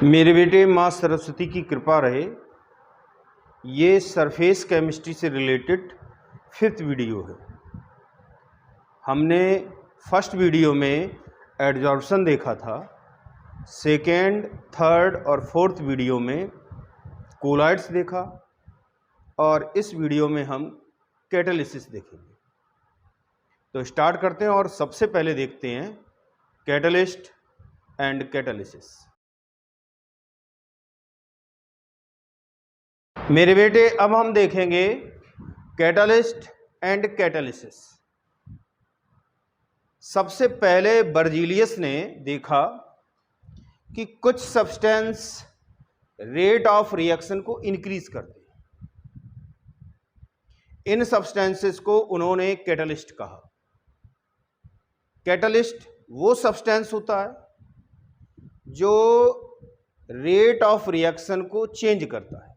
मेरे बेटे माँ सरस्वती की कृपा रहे। ये सरफेस केमिस्ट्री से रिलेटेड 5th वीडियो है। हमने फर्स्ट वीडियो में एडजॉर्प्शन देखा था, सेकेंड, थर्ड और फोर्थ वीडियो में कोलॉइड्स देखा, और इस वीडियो में हम कैटालिसिस देखेंगे। तो स्टार्ट करते हैं और सबसे पहले देखते हैं कैटलिस्ट एंड कैटालिसिस। मेरे बेटे अब हम देखेंगे कैटालिस्ट एंड कैटालिसिस। सबसे पहले बर्जीलियस ने देखा कि कुछ सब्सटेंस रेट ऑफ रिएक्शन को इंक्रीज करते हैं। इन सब्सटेंसेस को उन्होंने कैटालिस्ट कहा। कैटालिस्ट वो सब्सटेंस होता है जो रेट ऑफ रिएक्शन को चेंज करता है,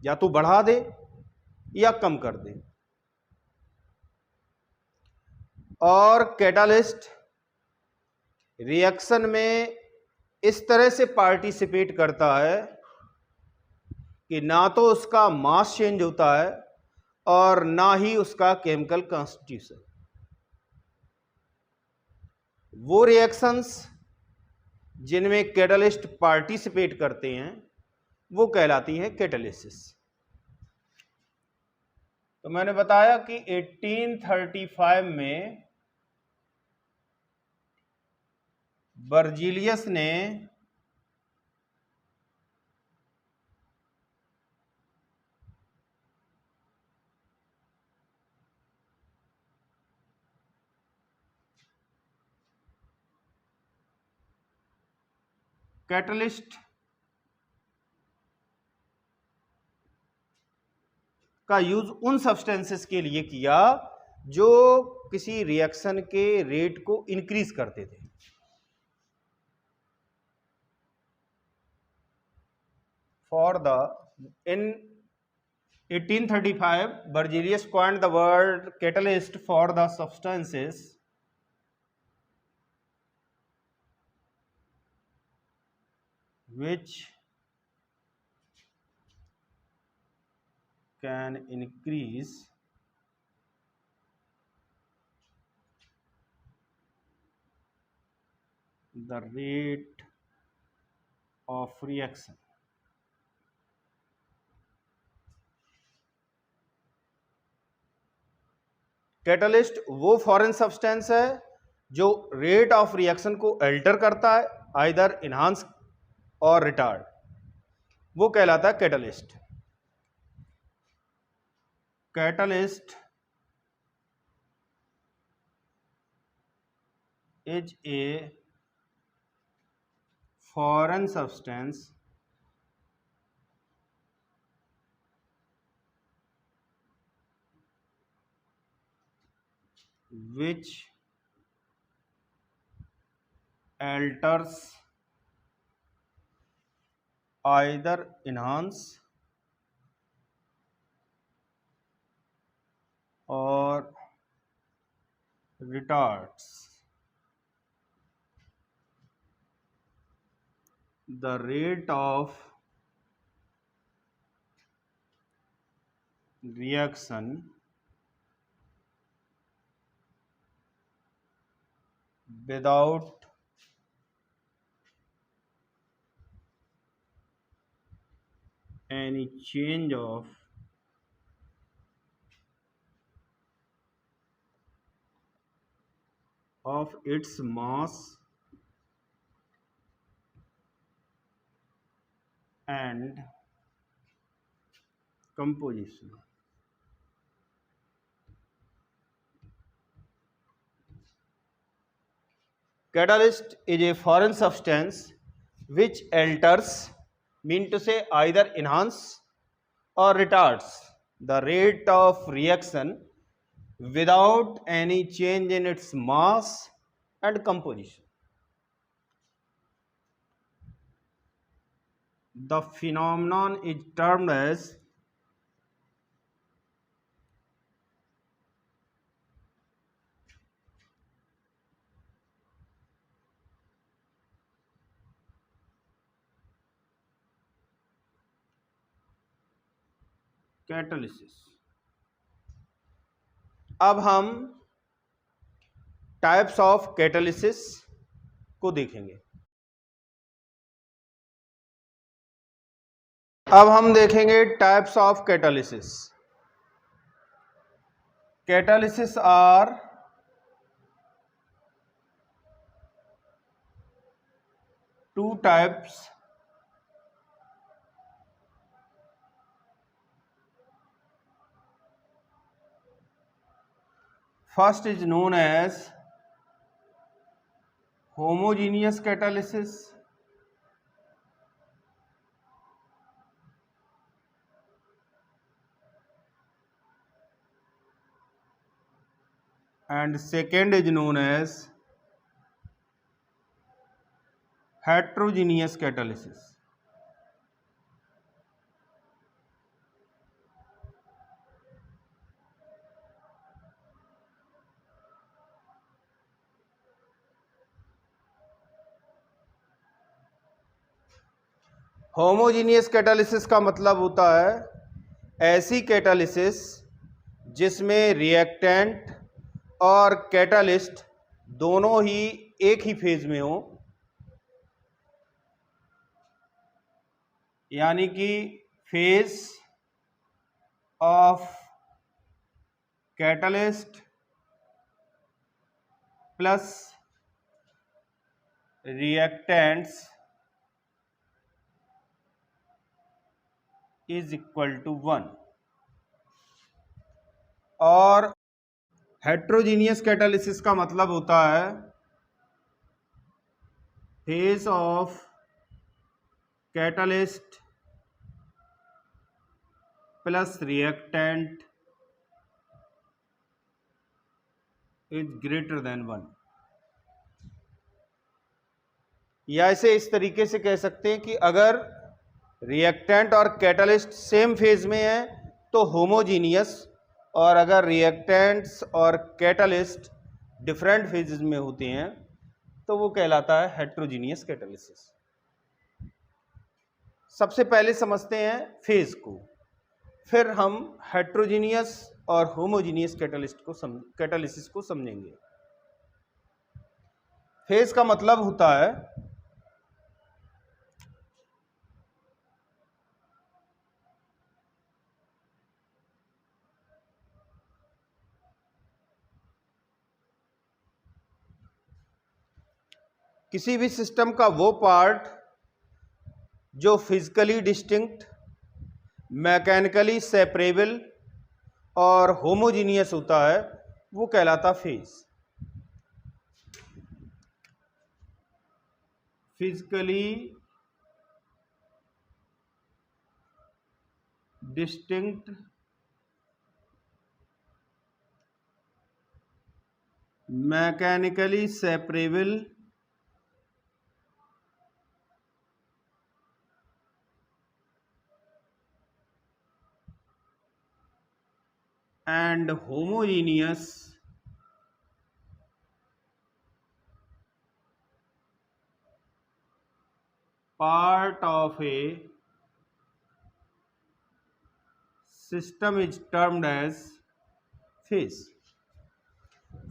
या तो बढ़ा दे या कम कर दे। और कैटालिस्ट रिएक्शन में इस तरह से पार्टिसिपेट करता है कि ना तो उसका मास चेंज होता है और ना ही उसका केमिकल कॉन्स्टिट्यूशन। वो रिएक्शंस जिनमें कैटालिस्ट पार्टिसिपेट करते हैं वो कहलाती हैं कैटालिसिस। तो मैंने बताया कि 1835 में बर्जीलियस ने कैटलिस्ट का यूज उन सब्सटेंसेस के लिए किया जो किसी रिएक्शन के रेट को इंक्रीज करते थे। For the in 1835 Berzelius coined the word catalyst for the substances which can increase the rate of reaction. Catalyst वो फॉरेन सब्सटेंस है जो रेट ऑफ रिएक्शन को अल्टर करता है, आइदर इनहांस और रिटार्ड। वो कहलाता है catalyst. Catalyst is a foreign substance which alters either enhance or retards the rate of reaction without any change of its mass and composition. Catalyst is a foreign substance which alters, mean to say either enhance or retards the rate of reaction without any change in its mass and composition. The phenomenon is termed as catalysis. अब हम types of catalysis को देखेंगे। अब हम देखेंगे types of catalysis. Catalysis are two types first is known as homogeneous catalysis and second is known as heterogeneous catalysis. Homogeneous catalysis का मतलब होता है ऐसी कैटालिसिस जिसमें रिएक्टेंट और कैटालिस्ट दोनों ही एक ही फेज में हो, यानी कि phase of catalyst plus reactants is equal to 1। और हेट्रोजीनियस कैटालिसिस का मतलब होता है phase of catalyst plus reactant is greater than 1। या इसे इस तरीके से कह सकते हैं कि अगर रिएक्टेंट और कैटालिस्ट सेम फेज में है तो होमोजीनियस, और अगर रिएक्टेंट्स और कैटालिस्ट डिफरेंट फेजेस में होते हैं तो वो कहलाता है हेट्रोजीनियस कैटालिसिस। सबसे पहले समझते हैं फेज को, फिर हम हेट्रोजीनियस और होमोजीनियस कैटालिसिस को समझेंगे। फेज का मतलब होता है किसी भी सिस्टम का वो पार्ट जो फिजिकली डिस्टिंक्ट, मैकेनिकली सेपरेबल और होमोजीनियस होता है वो कहलाता phase. Physically distinct, mechanically separable and homogeneous part of a system is termed as phase।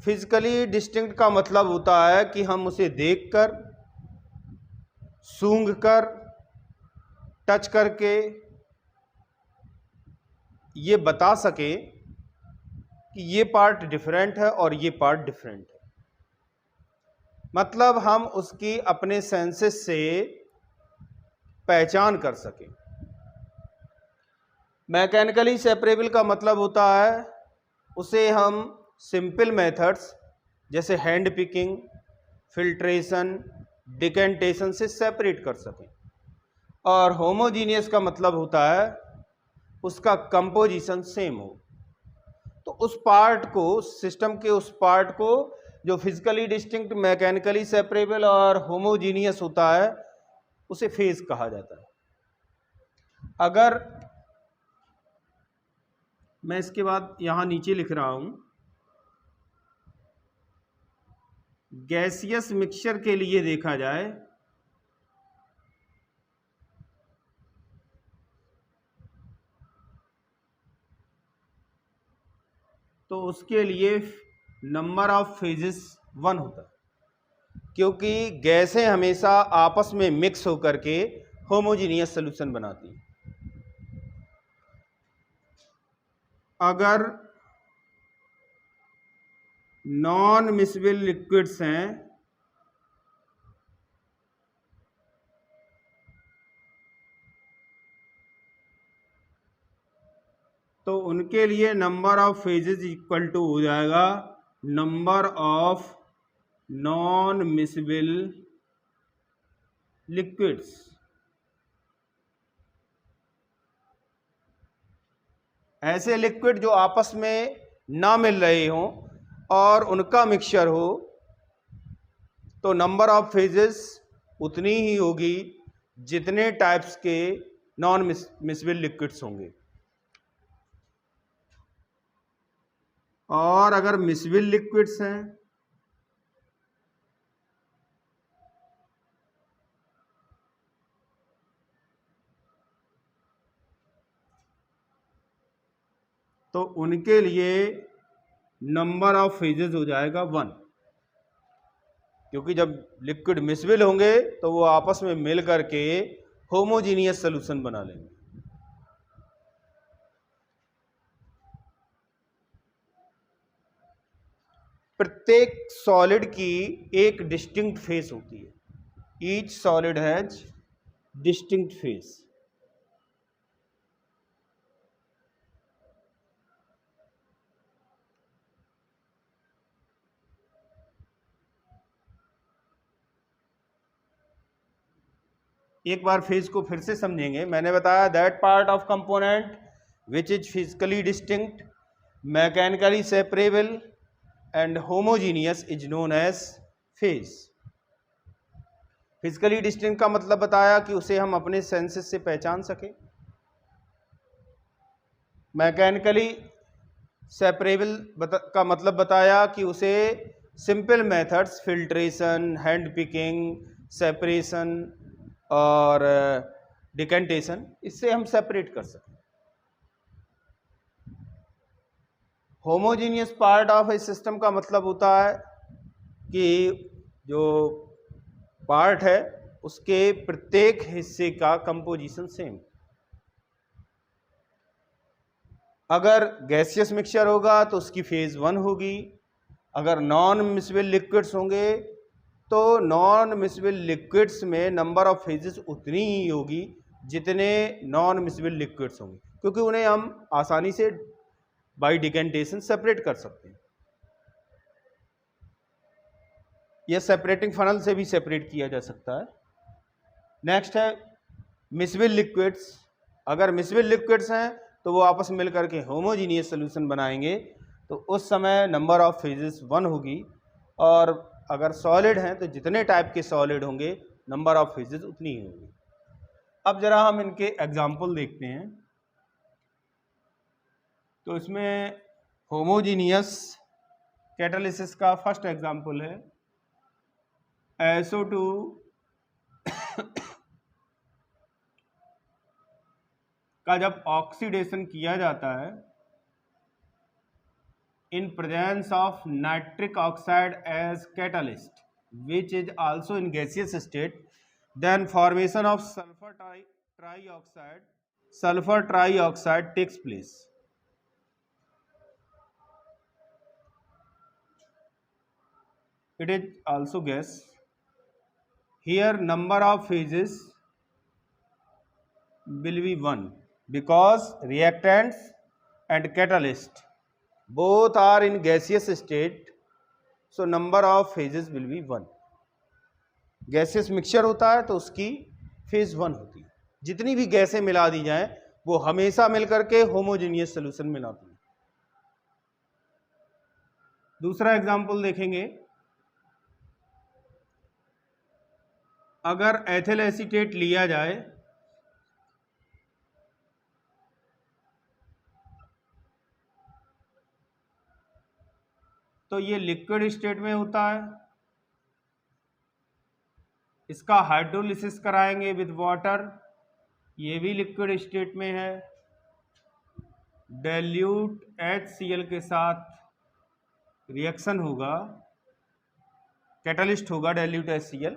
Physically distinct का मतलब होता है कि हम उसे देखकर, सूंघकर, टच करके ये बता सके कि ये पार्ट डिफरेंट है और ये पार्ट डिफरेंट है। मतलब हम उसकी अपने सेंसेस से पहचान कर सकें। मैकेनिकली सेपरेबल का मतलब होता है उसे हम सिंपल मेथड्स जैसे हैंड पिकिंग, फिल्ट्रेशन, डिकेंटेशन से सेपरेट कर सकें। और होमोजीनियस का मतलब होता है उसका कंपोजिशन सेम हो। तो उस पार्ट को, सिस्टम के उस पार्ट को जो फिजिकली डिस्टिंक्ट, मैकेनिकली सेपरेबल और होमोजीनियस होता है उसे फेज कहा जाता है। अगर मैं इसके बाद यहां नीचे लिख रहा हूं, गैसियस मिक्सचर के लिए देखा जाए तो उसके लिए नंबर ऑफ फेजेस 1 होता है, क्योंकि गैसें हमेशा आपस में मिक्स होकर के होमोजीनियस सॉल्यूशन बनाती हैं। अगर नॉन मिसबल लिक्विड्स हैं तो उनके लिए number of phases equal to हो जाएगा number of non miscible liquids. ऐसे लिक्विड जो आपस में ना मिल रहे हों और उनका मिक्सचर हो तो नंबर ऑफ फेजेस उतनी ही होगी जितने टाइप्स के नॉन मिसबल लिक्विड्स होंगे। और अगर मिसबल लिक्विड्स हैं तो उनके लिए नंबर ऑफ फेजेस हो जाएगा 1, क्योंकि जब लिक्विड मिसबल होंगे तो वो आपस में मिल करके होमोजीनियस सॉल्यूशन बना लेंगे। प्रत्येक सॉलिड की एक डिस्टिंक्ट फेस होती है, each solid has distinct phase. एक बार फेज को फिर से समझेंगे। मैंने बताया that part of component which is physically distinct, mechanically separable and homogeneous is known as phase. Physically distinct का मतलब बताया कि उसे हम अपने सेंसेस से पहचान सके। मैकेनिकली सेपरेबल का मतलब बताया कि उसे simple methods, filtration, hand picking, separation और डिकेंटेशन, इससे हम सेपरेट कर सकते हैं। Homogeneous part of A system का मतलब होता है कि जो पार्ट है उसके प्रत्येक हिस्से का कंपोजिशन सेम। अगर गैसियस मिक्सचर होगा तो उसकी फेज 1 होगी। अगर नॉन मिसबल लिक्विड्स होंगे तो नॉन मिसबल लिक्विड्स में नंबर ऑफ फेजेस उतनी ही होगी जितने नॉन मिसबल लिक्विड्स होंगे, क्योंकि उन्हें हम आसानी से बाय डिकेंटेशन सेपरेट कर सकते हैं। यह सेपरेटिंग फनल से भी सेपरेट किया जा सकता है। नेक्स्ट है मिसबल लिक्विड्स। अगर मिसबल लिक्विड्स हैं तो वो आपस में मिलकर के होमोजीनियस सॉल्यूशन बनाएंगे, तो उस समय नंबर ऑफ फेजेस 1 होगी। और अगर सॉलिड हैं तो जितने टाइप के सॉलिड होंगे नंबर ऑफ फेजेस उतनी ही होगी। अब जरा हम इनके एग्जाम्पल देखते हैं। तो इसमें होमोजीनियस कैटालिसिस का फर्स्ट एग्जाम्पल है SO2 का जब ऑक्सीडेशन किया जाता है in presence of nitric oxide as catalyst, which is also in gaseous state, then formation of sulfur trioxide takes place. It is also gas. Here number of phases will be 1 because reactants and catalyst both are in gaseous state, so number of phases will be 1. Gaseous mixture होता है तो उसकी phase 1 होती है। जितनी भी गैसें मिला दी जाएं वो हमेशा मिलकर के होमोजेनियस सॉल्यूशन मिलाती हैं। दूसरा एग्जांपल देखेंगे। अगर एथिल एसीटेट लिया जाए तो ये लिक्विड स्टेट में होता है। इसका हाइड्रोलिसिस कराएंगे विद वाटर, ये भी लिक्विड स्टेट में है। डाइल्यूट HCl के साथ रिएक्शन होगा, कैटलिस्ट होगा डाइल्यूट HCl,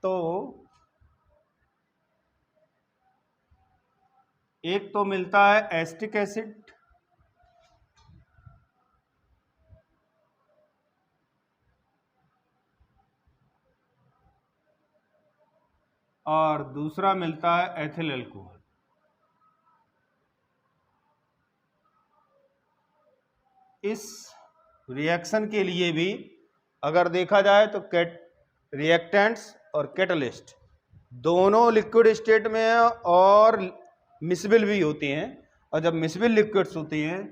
तो एक तो मिलता है एसिटिक एसिड, और दूसरा मिलता है एथिल अल्कोहल। इस रिएक्शन के लिए भी अगर देखा जाए तो रिएक्टेंट्स और कैटलिस्ट दोनों लिक्विड स्टेट में है और मिसबिल भी होते हैं, और जब मिसबिल लिक्विड्स होते हैं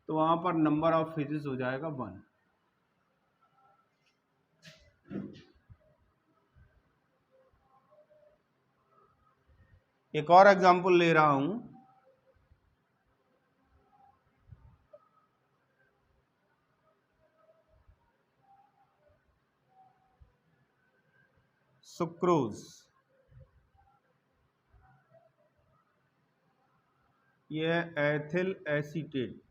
तो वहां पर नंबर ऑफ फेजेस हो जाएगा 1। एक और एग्जांपल ले रहा हूं, सुक्रोज, यह एथिल एसीटेट।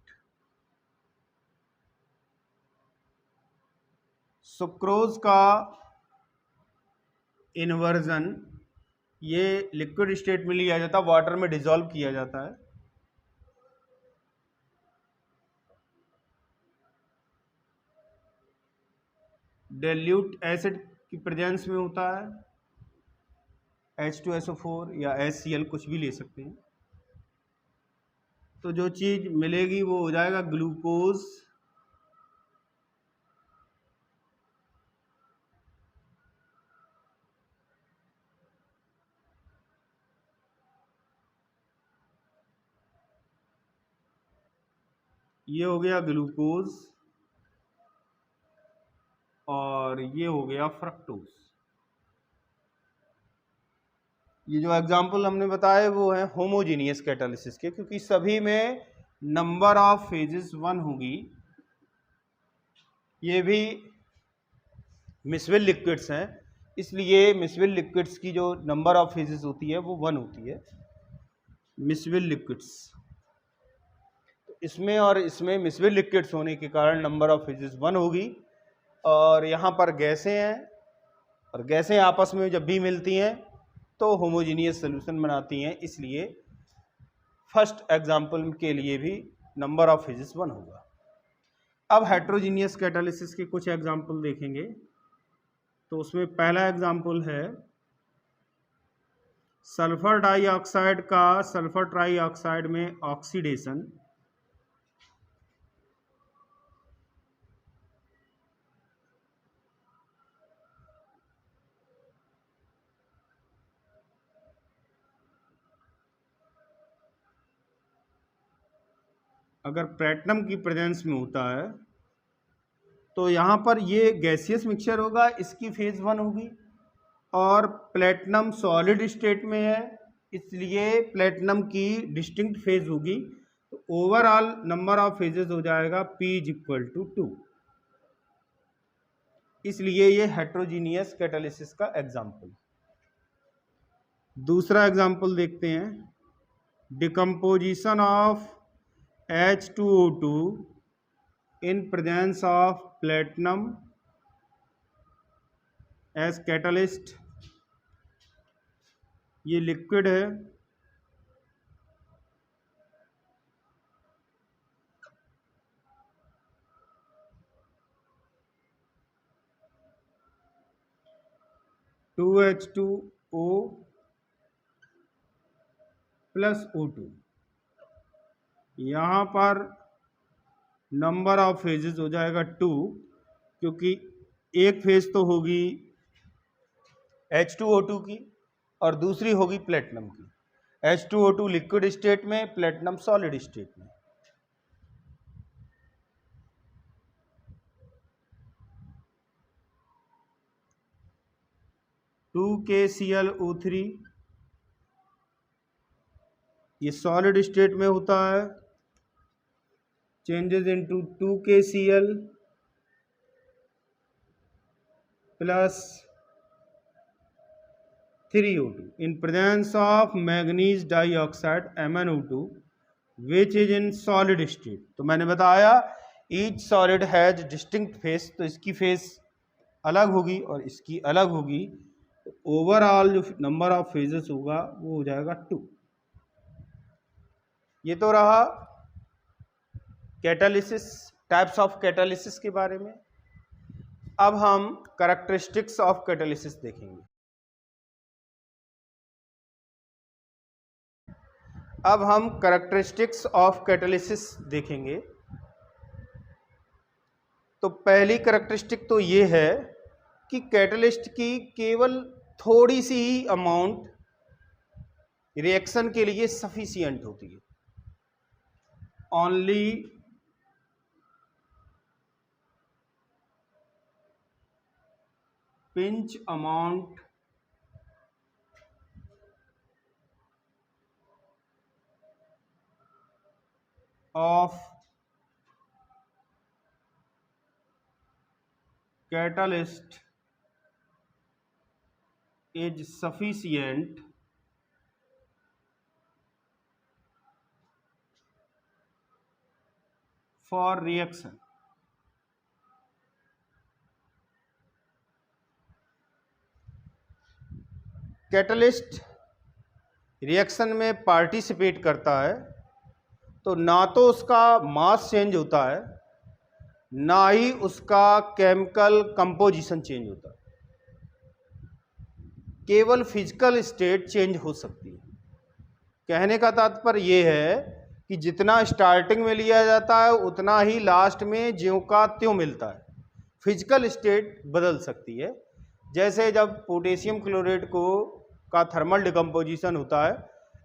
सुक्रोज का इन्वर्जन ये लिक्विड स्टेट में लिया जाता है, वाटर में डिसॉल्व किया जाता है। डाइल्यूट एसिड की प्रेजेंस में होता है, H2SO4 या HCl कुछ भी ले सकते हैं। तो जो चीज मिलेगी वो हो जाएगा ग्लूकोज, ये हो गया ग्लूकोज, और ये हो गया फ्रक्टोज। ये जो एग्जाम्पल हमने बताए वो है होमोजीनियस कैटालिसिस के, क्योंकि सभी में नंबर ऑफ फेजेस 1 होगी। ये भी मिसबिल लिक्विड्स हैं, इसलिए मिसबिल लिक्विड्स की जो नंबर ऑफ फेजेस होती है वो 1 होती है, मिसबिल लिक्विड्स। इसमें और इसमें मिसबिल लिक्विड्स होने के कारण नंबर ऑफ फेजेस 1 होगी। और यहाँ पर गैसें हैं, और गैसें आपस में जब भी मिलती हैं तो होमोजीनियस सॉल्यूशन बनाती हैं, इसलिए फर्स्ट एग्जाम्पल के लिए भी नंबर ऑफ फेजेस 1 होगा। अब हेट्रोजीनियस कैटालिसिस के कुछ एग्जाम्पल देखेंगे। तो उसमें पहला एग्जाम्पल है सल्फर डाइऑक्साइड का सल्फर ट्राइऑक्साइड में ऑक्सीडेशन। अगर प्लेटिनम की प्रेजेंस में होता है तो यहाँ पर ये गैसियस मिक्सचर होगा, इसकी फेज 1 होगी, और प्लेटिनम सॉलिड स्टेट में है इसलिए प्लेटिनम की डिस्टिंक्ट फेज होगी। तो ओवरऑल नंबर ऑफ फेजेस हो जाएगा P = 2। इसलिए ये हेट्रोजीनियस कैटालिसिस का एग्जाम्पल। दूसरा एग्जाम्पल देखते हैं, decomposition of H2O2 in presence of platinum as catalyst। ये लिक्विड है, H2O + O2। यहाँ पर नंबर ऑफ फेजेस हो जाएगा 2, क्योंकि एक फेज तो होगी H2O2 की और दूसरी होगी प्लेटिनम की। H2O2 लिक्विड स्टेट में, प्लेटिनम सॉलिड स्टेट में। KClO3 ये सॉलिड स्टेट में होता है, changes into 2KCl + 3O2 in presence of manganese dioxide MnO2 which is in solid state. तो मैंने बताया each solid has distinct face, तो इसकी फेस अलग होगी और इसकी अलग होगी, तो ओवरऑल जो नंबर ऑफ फेजेस होगा वो हो जाएगा 2। ये तो रहा कैटालिसिस, टाइप्स ऑफ कैटालिसिस के बारे में। अब हम कैरेक्टरिस्टिक्स ऑफ कैटालिसिस देखेंगे। अब हम कैरेक्टरिस्टिक्स ऑफ कैटालिसिस देखेंगे। तो पहली कैरेक्टरिस्टिक तो ये है कि कैटलिस्ट की केवल थोड़ी सी ही अमाउंट रिएक्शन के लिए सफिशिएंट होती है। Only pinch amount of catalyst is sufficient for reaction। Catalyst reaction में पार्टिसिपेट करता है तो ना तो उसका मास चेंज होता है, ना ही उसका केमिकल कंपोजिशन चेंज होता है, केवल फिजिकल स्टेट चेंज हो सकती है। कहने का तात्पर्य यह है कि जितना स्टार्टिंग में लिया जाता है उतना ही लास्ट में ज्यों का त्यों मिलता है, फिजिकल स्टेट बदल सकती है। जैसे जब पोटेशियम क्लोराइड को का थर्मल डिकम्पोजिशन होता है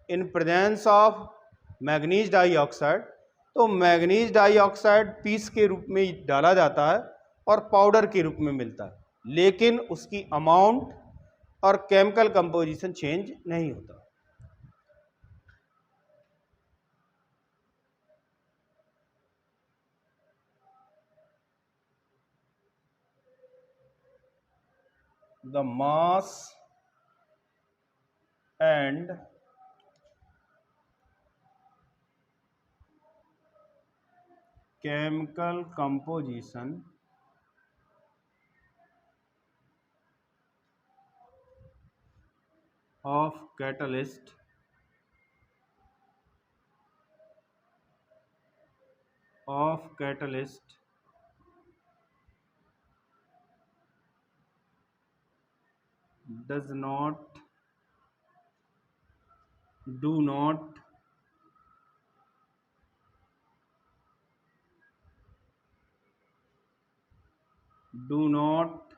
इन प्रेजेंस ऑफ मैग्नीज डाइऑक्साइड, तो मैग्नीज डाइऑक्साइड पीस के रूप में डाला जाता है और पाउडर के रूप में मिलता है, लेकिन उसकी अमाउंट और केमिकल कंपोजिशन चेंज नहीं होता। The mass and chemical composition of catalyst does not do not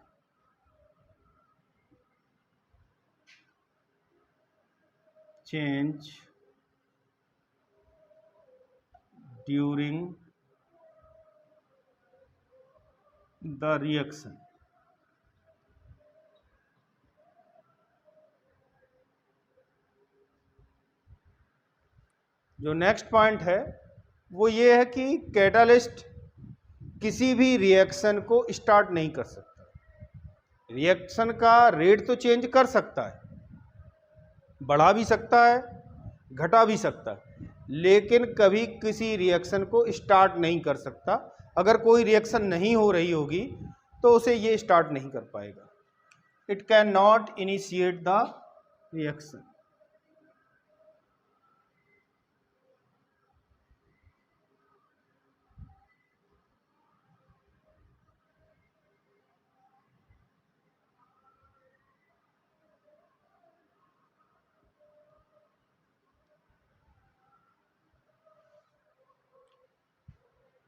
change during the reaction। जो नेक्स्ट पॉइंट है वो ये है कि कैटालिस्ट किसी भी रिएक्शन को स्टार्ट नहीं कर सकता। रिएक्शन का रेट तो चेंज कर सकता है, बढ़ा भी सकता है, घटा भी सकता है, लेकिन कभी किसी रिएक्शन को स्टार्ट नहीं कर सकता। अगर कोई रिएक्शन नहीं हो रही होगी तो उसे ये स्टार्ट नहीं कर पाएगा। It can not initiate the reaction.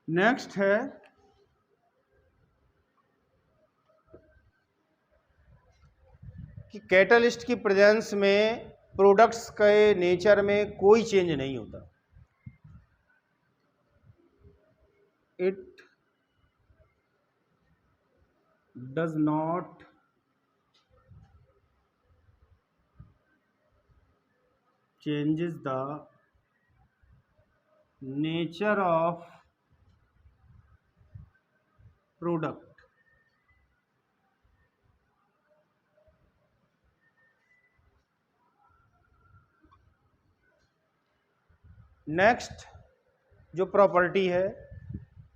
Next है कि कैटलिस्ट की प्रेजेंस में प्रोडक्ट्स के नेचर में कोई चेंज नहीं होता। It does not changes the nature of product. Next जो प्रॉपर्टी है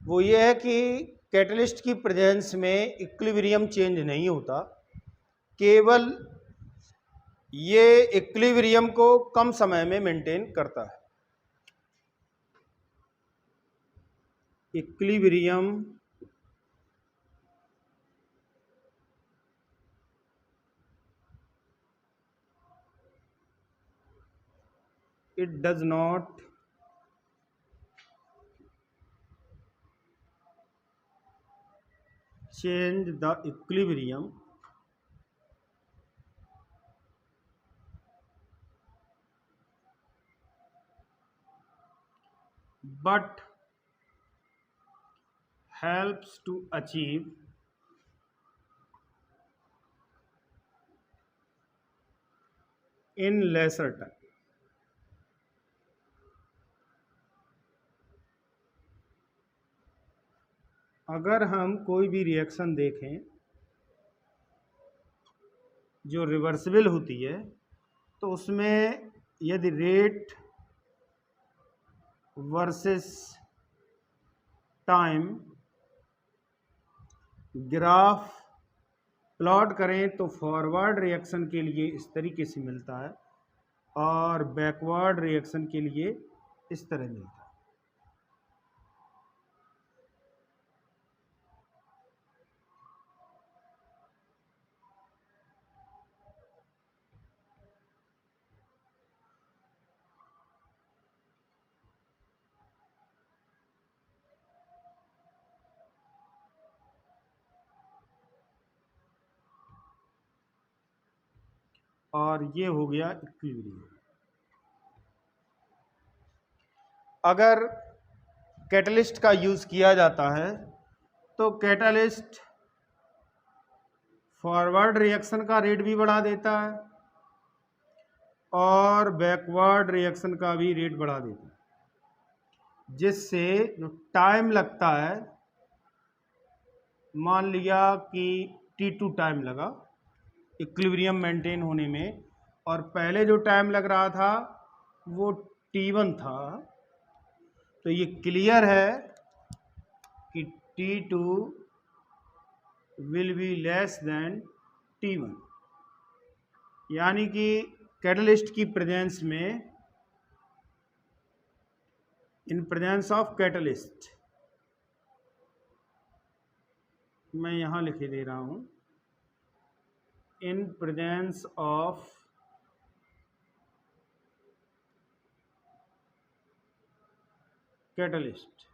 वो ये है कि कैटलिस्ट की प्रेजेंस में इक्विलिब्रियम चेंज नहीं होता, केवल ये इक्विलिब्रियम को कम समय में मेंटेन करता है। Equilibrium it does not change the equilibrium but helps to achieve in lesser time। अगर हम कोई भी रिएक्शन देखें जो रिवर्सिबल होती है तो उसमें यदि rate versus time graph plot करें तो फॉरवर्ड रिएक्शन के लिए इस तरीके से मिलता है और बैकवर्ड रिएक्शन के लिए इस तरह मिलता है। और ये हो गया इक्विलिब्रियम। अगर कैटलिस्ट का यूज़ किया जाता है तो कैटलिस्ट फॉरवर्ड रिएक्शन का रेट भी बढ़ा देता है और बैकवर्ड रिएक्शन का भी रेट बढ़ा देता है, जिससे जो टाइम लगता है, मान लिया कि T2 टाइम लगा इक्विलिब्रियम मेंटेन होने में और पहले जो टाइम लग रहा था वो T1 था, तो ये क्लियर है कि T2 will be less than T1, यानी कि कैटलिस्ट की प्रेजेंस में, इन प्रेजेंस ऑफ कैटलिस्ट, मैं यहाँ लिख दे रहा हूँ, इन प्रेजेंस ऑफ कैटलिस्ट,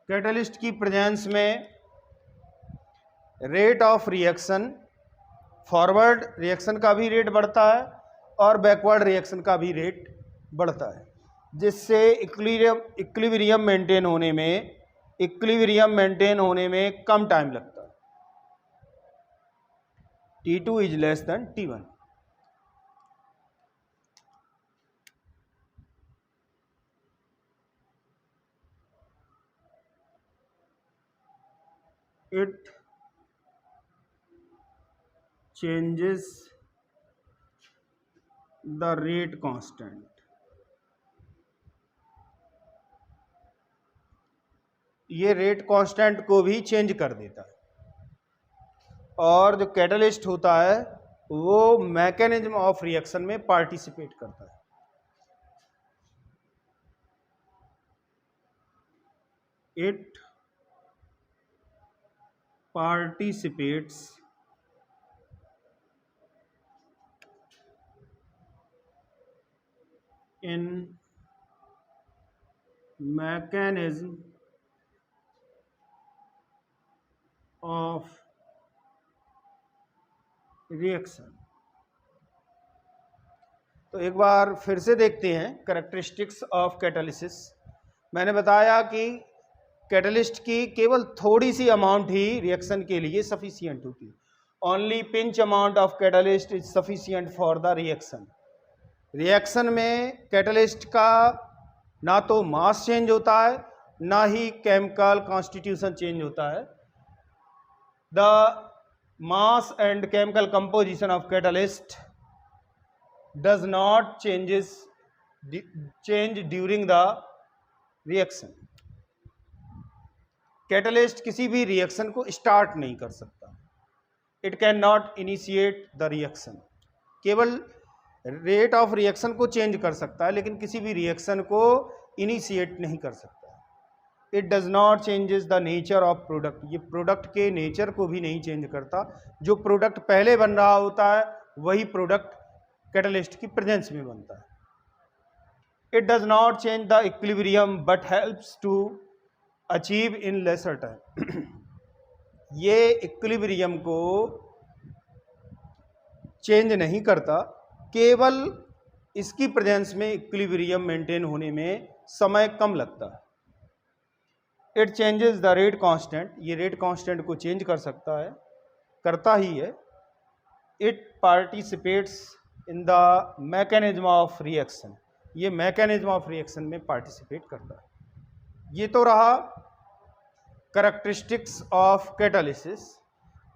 कैटलिस्ट की प्रेजेंस में rate of reaction, forward reaction का भी रेट बढ़ता है और बैकवर्ड रिएक्शन का भी रेट बढ़ता है, जिससे इक्विलिब्रियम मेंटेन होने में कम टाइम लगता है। T2 is less than T1। It changes the rate constant। ये रेट कांस्टेंट को भी चेंज कर देता है और जो कैटलिस्ट होता है वो मैकेनिज्म ऑफ रिएक्शन में पार्टिसिपेट करता है। It participates in mechanism of reaction। तो एक बार फिर से देखते हैं कैरेक्टरिस्टिक्स ऑफ कैटालिसिस। मैंने बताया कि कैटलिस्ट की केवल थोड़ी सी अमाउंट ही रिएक्शन के लिए सफिशिएंट होती है। Only pinch amount of catalyst is sufficient for the reaction. Reaction में कैटलिस्ट का ना तो मास चेंज होता है ना ही केमिकल कॉन्स्टिट्यूशन चेंज होता है। The mass and chemical composition of catalyst does not changes change during the reaction. Catalyst किसी भी रिएक्शन को स्टार्ट नहीं कर सकता, it can not initiate the reaction. केवल रेट ऑफ रिएक्शन को चेंज कर सकता है, लेकिन किसी भी रिएक्शन को इनिशिएट नहीं कर सकता। It does not changes the nature of product, ये प्रोडक्ट के नेचर को भी नहीं चेंज करता। जो प्रोडक्ट पहले बन रहा होता है वही प्रोडक्ट कैटलिस्ट की प्रेजेंस में बनता है। It does not change the equilibrium but helps to achieve in lesser time. ये इक्विलिब्रियम को चेंज नहीं करता, केवल इसकी प्रेजेंस में इक्विलिब्रियम मेंटेन होने में समय कम लगता है। It changes the rate constant, ये रेट कांस्टेंट को चेंज कर सकता है, करता ही है। It participates in the mechanism of reaction, ये मैकेनिज्म ऑफ रिएक्शन में पार्टिसिपेट करता है। ये तो रहा कैरेक्टरिस्टिक्स ऑफ कैटालिसिस।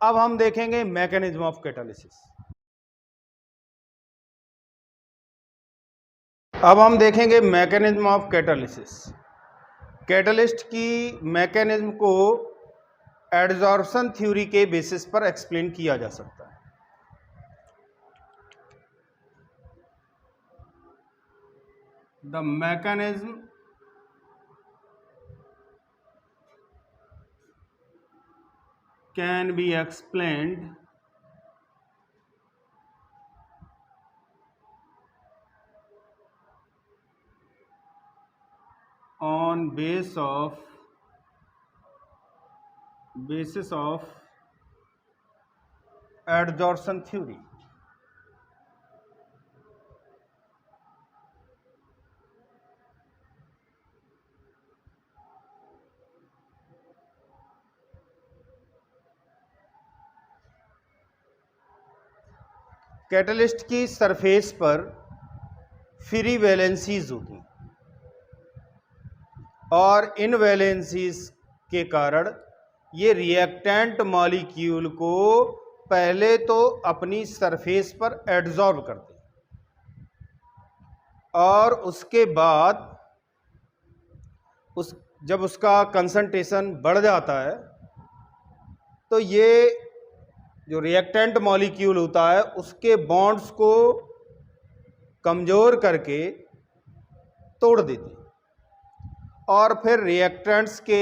अब हम देखेंगे मैकेनिज्म ऑफ कैटालिसिस। अब हम देखेंगे मैकेनिज्म ऑफ कैटालिसिस। कैटलिस्ट की मैकेनिज्म को एडजॉर्प्शन थ्योरी के बेसिस पर एक्सप्लेन किया जा सकता है। The mechanism can be explained on basis of adsorption theory। Catalyst की सरफेस पर फ्री वैलेंसीज होती हैं और इन वैलेंसीज के कारण ये रिएक्टेंट मॉलिक्यूल को पहले तो अपनी सरफेस पर एड्जॉर्ब करते हैं और उसके बाद जब उसका कंसंट्रेशन बढ़ जाता है तो ये जो रिएक्टेंट मॉलिक्यूल होता है उसके बॉन्ड्स को कमज़ोर करके तोड़ देते हैं और फिर रिएक्टेंट्स के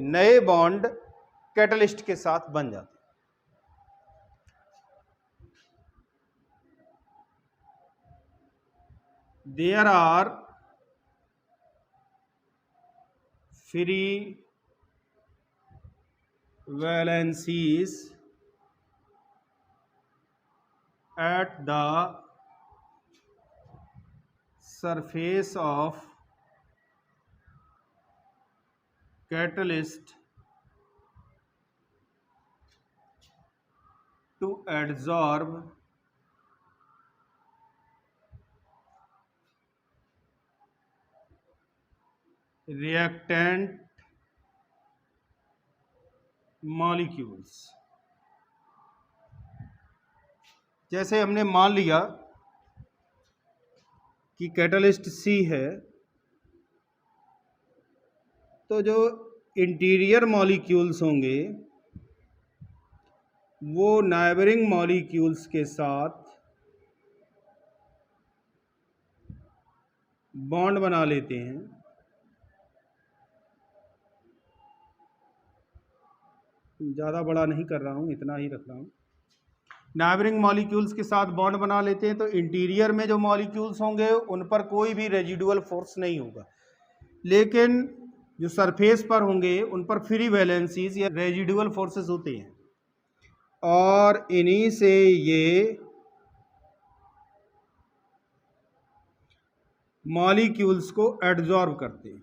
नए बॉन्ड कैटलिस्ट के साथ बन जाते हैं। There are free valencies at the surface of catalyst to adsorb reactant molecules। जैसे हमने मान लिया कि कैटलिस्ट C है, तो जो इंटीरियर मॉलिक्यूल्स होंगे वो नाइबरिंग मॉलिक्यूल्स के साथ बॉन्ड बना लेते हैं ज़्यादा बड़ा नहीं कर रहा हूँ, इतना ही रख रहा हूँ। नाइबरिंग मॉलिक्यूल्स के साथ बॉन्ड बना लेते हैं तो इंटीरियर में जो मॉलिक्यूल्स होंगे उन पर कोई भी रेजिडुअल फोर्स नहीं होगा, लेकिन जो सरफेस पर होंगे उन पर फ्री वैलेंसीज या रेजिडुअल फोर्सेस होते हैं और इन्हीं से ये मॉलिक्यूल्स को एड्जॉर्ब करते हैं।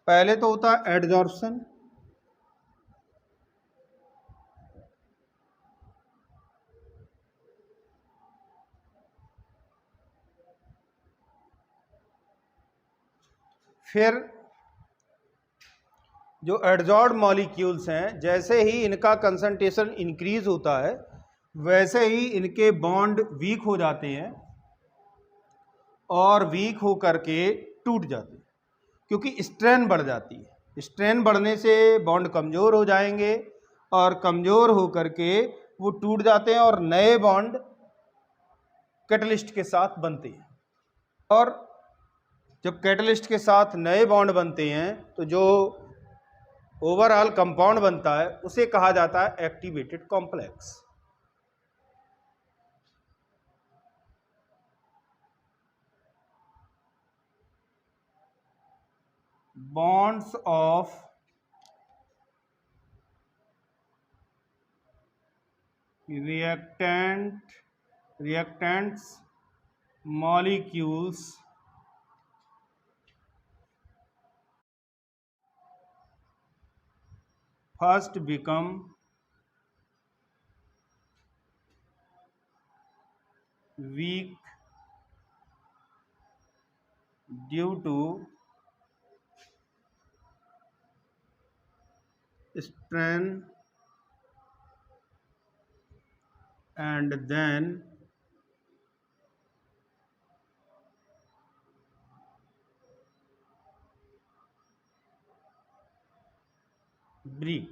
पहले तो होता है एड्जॉर्प्शन, फिर जो एडजॉर्ब मॉलिक्यूल्स हैं, जैसे ही इनका कंसंट्रेशन इंक्रीज होता है वैसे ही इनके बॉन्ड वीक हो जाते हैं और वीक हो करके टूट जाते हैं, क्योंकि स्ट्रेन बढ़ जाती है। स्ट्रेन बढ़ने से बॉन्ड कमज़ोर हो जाएंगे और कमज़ोर हो करके वो टूट जाते हैं और नए बॉन्ड कैटलिस्ट के साथ बनते हैं। और जब कैटलिस्ट के साथ नए बॉन्ड बनते हैं तो जो ओवरऑल कंपाउंड बनता है उसे कहा जाता है activated complex. Bonds of reactants molecules first become weak due to strain and then break.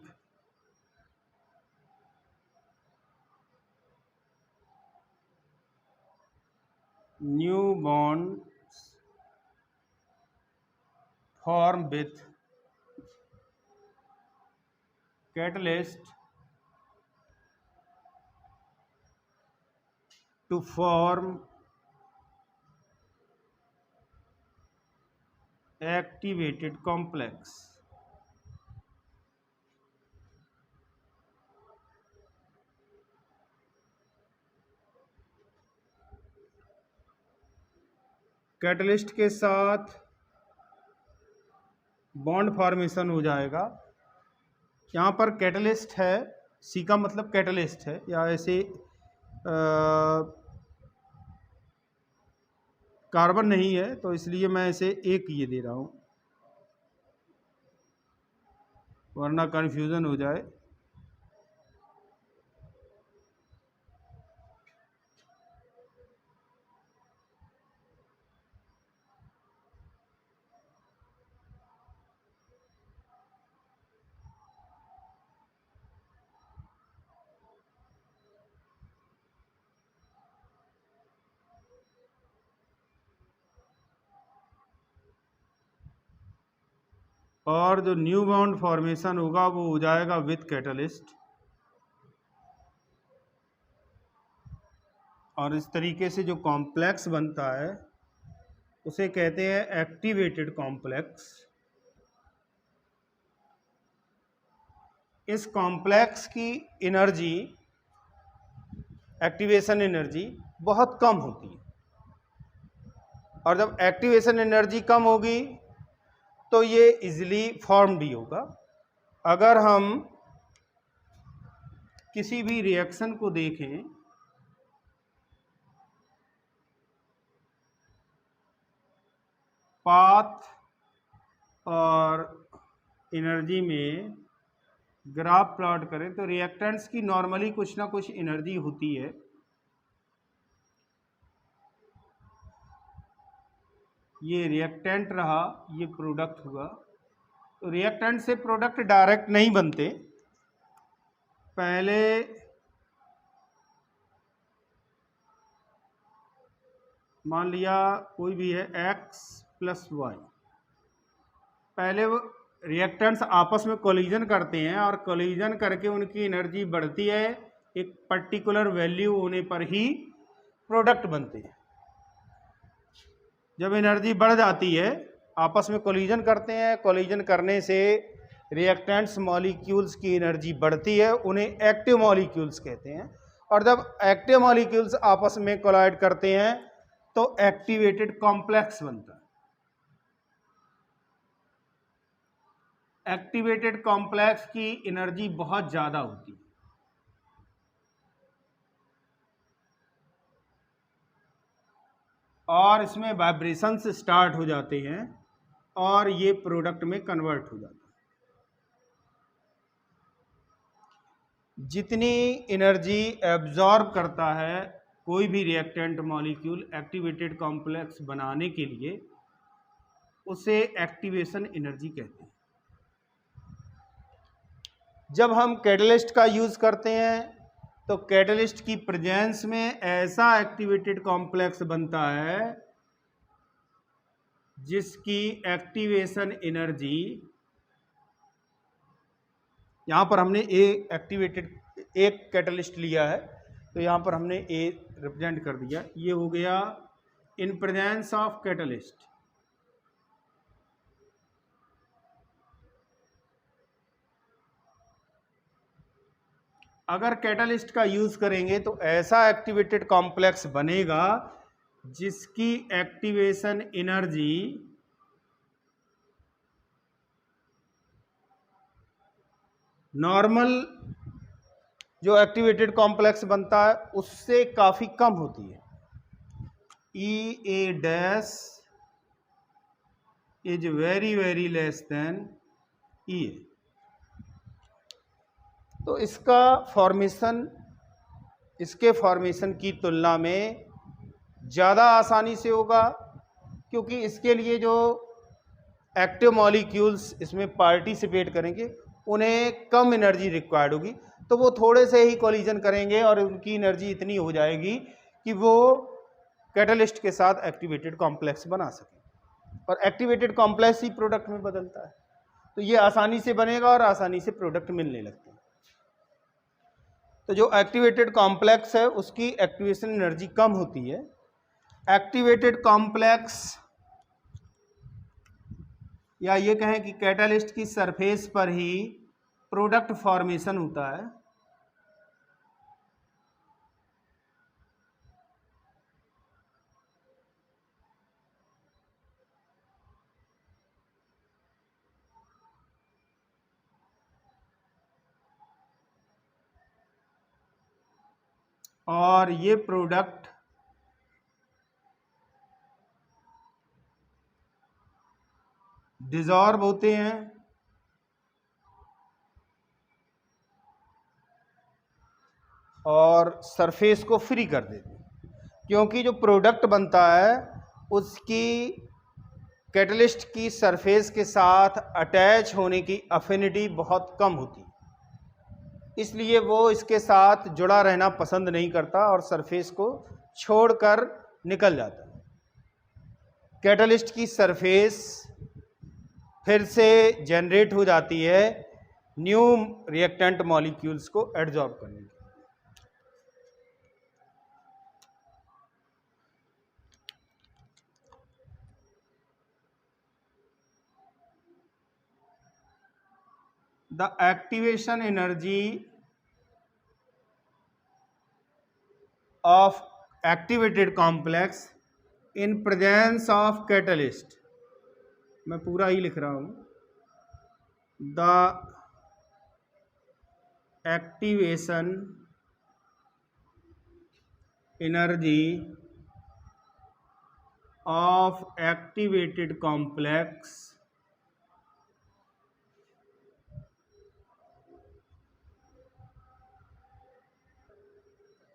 New bonds form with catalyst to form activated complex. Catalyst के साथ बॉन्ड फॉर्मेशन हो जाएगा। यहाँ पर कैटलिस्ट है, सी का मतलब कैटलिस्ट है, या ऐसे कार्बन नहीं है तो इसलिए मैं इसे एक ये दे रहा हूँ वरना कन्फ्यूज़न हो जाए। और जो न्यू बॉन्ड फॉर्मेशन होगा वो हो जाएगा विथ कैटलिस्ट। और इस तरीके से जो कॉम्प्लेक्स बनता है उसे कहते हैं एक्टिवेटेड कॉम्प्लेक्स। इस कॉम्प्लेक्स की एनर्जी, एक्टिवेशन एनर्जी बहुत कम होती है, और जब एक्टिवेशन एनर्जी कम होगी तो ये इजीली फॉर्म भी होगा। अगर हम किसी भी रिएक्शन को देखें, पाथ और एनर्जी में ग्राफ प्लॉट करें तो रिएक्टेंट्स की नॉर्मली कुछ ना कुछ एनर्जी होती है। ये रिएक्टेंट रहा, ये प्रोडक्ट हुआ। तो रिएक्टेंट से प्रोडक्ट डायरेक्ट नहीं बनते, पहले मान लिया कोई भी है x + y, पहले वो रिएक्टेंट्स आपस में कोलिजन करते हैं और कोलिजन करके उनकी एनर्जी बढ़ती है, एक पर्टिकुलर वैल्यू होने पर ही प्रोडक्ट बनते हैं। जब एनर्जी बढ़ जाती है, आपस में कोलिजन करते हैं, कोलिजन करने से रिएक्टेंट्स मॉलिक्यूल्स की एनर्जी बढ़ती है, उन्हें एक्टिव मॉलिक्यूल्स कहते हैं। और जब एक्टिव मॉलिक्यूल्स आपस में कोलाइड करते हैं तो एक्टिवेटेड कॉम्प्लेक्स बनता है। एक्टिवेटेड कॉम्प्लेक्स की एनर्जी बहुत ज़्यादा होती है और इसमें वाइब्रेशंस स्टार्ट हो जाते हैं और ये प्रोडक्ट में कन्वर्ट हो जाता है। जितनी एनर्जी एब्जॉर्ब करता है कोई भी रिएक्टेंट मॉलिक्यूल एक्टिवेटेड कॉम्प्लेक्स बनाने के लिए, उसे एक्टिवेशन एनर्जी कहते हैं। जब हम कैटलिस्ट का यूज़ करते हैं तो कैटलिस्ट की प्रेजेंस में ऐसा एक्टिवेटेड कॉम्प्लेक्स बनता है जिसकी एक्टिवेशन एनर्जी, यहाँ पर हमने एक कैटलिस्ट लिया है तो यहाँ पर हमने ए रिप्रेजेंट कर दिया, ये हो गया इन प्रेजेंस ऑफ कैटलिस्ट। अगर कैटलिस्ट का यूज करेंगे तो ऐसा एक्टिवेटेड कॉम्प्लेक्स बनेगा जिसकी एक्टिवेशन एनर्जी नॉर्मल जो एक्टिवेटेड कॉम्प्लेक्स बनता है उससे काफी कम होती है। E A' is very very less than E A। तो इसके फॉर्मेशन की तुलना में ज़्यादा आसानी से होगा, क्योंकि इसके लिए जो एक्टिव मॉलिक्यूल्स इसमें पार्टिसिपेट करेंगे उन्हें कम एनर्जी रिक्वायर्ड होगी, तो वो थोड़े से ही कोलिजन करेंगे और उनकी एनर्जी इतनी हो जाएगी कि वो कैटलिस्ट के साथ एक्टिवेटेड कॉम्प्लेक्स बना सकें, और एक्टिवेटेड कॉम्प्लेक्स ही प्रोडक्ट में बदलता है, तो ये आसानी से बनेगा और आसानी से प्रोडक्ट मिलने लगते हैं। तो जो एक्टिवेटेड कॉम्प्लेक्स है उसकी एक्टिवेशन एनर्जी कम होती है। एक्टिवेटेड कॉम्प्लेक्स या ये कहें कि कैटलिस्ट की सरफेस पर ही प्रोडक्ट फॉर्मेशन होता है। और ये प्रोडक्ट डिसॉल्व होते हैं और सरफेस को फ्री कर देते हैं, क्योंकि जो प्रोडक्ट बनता है उसकी कैटलिस्ट की सरफेस के साथ अटैच होने की अफिनिटी बहुत कम होती है, इसलिए वो इसके साथ जुड़ा रहना पसंद नहीं करता और सरफेस को छोड़कर निकल जाता है। कैटलिस्ट की सरफेस फिर से जनरेट हो जाती है न्यू रिएक्टेंट मॉलिक्यूल्स को एब्जॉर्ब करने के लिए। The activation energy of activated complex in presence of catalyst, मैं पूरा ही लिख रहा हूँ, the activation energy of activated complex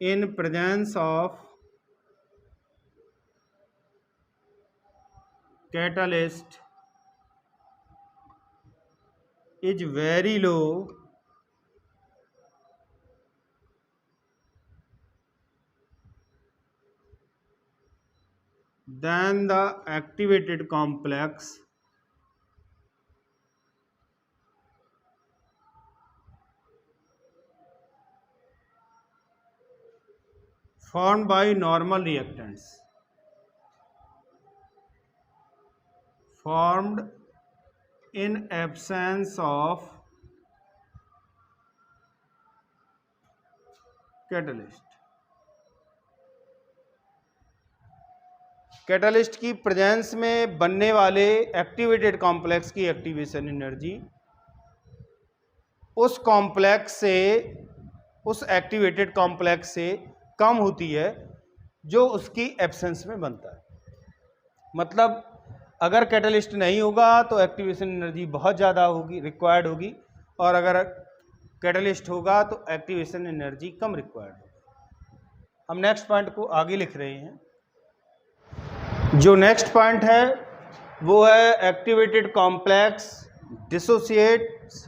in presence of catalyst is very low than the activated complex formed by normal reactants, formed in absence of catalyst। Catalyst की presence में बनने वाले activated complex की एक्टिवेशन एनर्जी उस complex से, उस activated complex से कम होती है जो उसकी एब्सेंस में बनता है। मतलब अगर कैटलिस्ट नहीं होगा तो एक्टिवेशन एनर्जी बहुत ज़्यादा होगी, रिक्वायर्ड होगी, और अगर कैटलिस्ट होगा तो एक्टिवेशन एनर्जी कम रिक्वायर्ड होगा। हम नेक्स्ट पॉइंट को आगे लिख रहे हैं। जो नेक्स्ट पॉइंट है वो है activated complex dissociates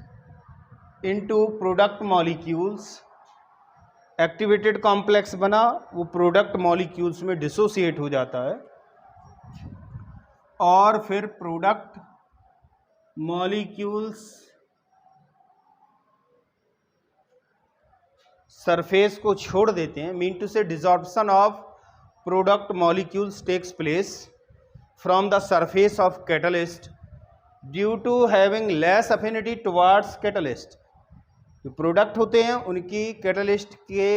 into product molecules. Activated complex बना, वो प्रोडक्ट मॉलिक्यूल्स में डिसोसिएट हो जाता है और फिर प्रोडक्ट मॉलिक्यूल्स सरफेस को छोड़ देते हैं। Mean to say desorption of product molecules takes place from the surface of catalyst due to having less affinity towards catalyst. जो प्रोडक्ट होते हैं उनकी कैटलिस्ट के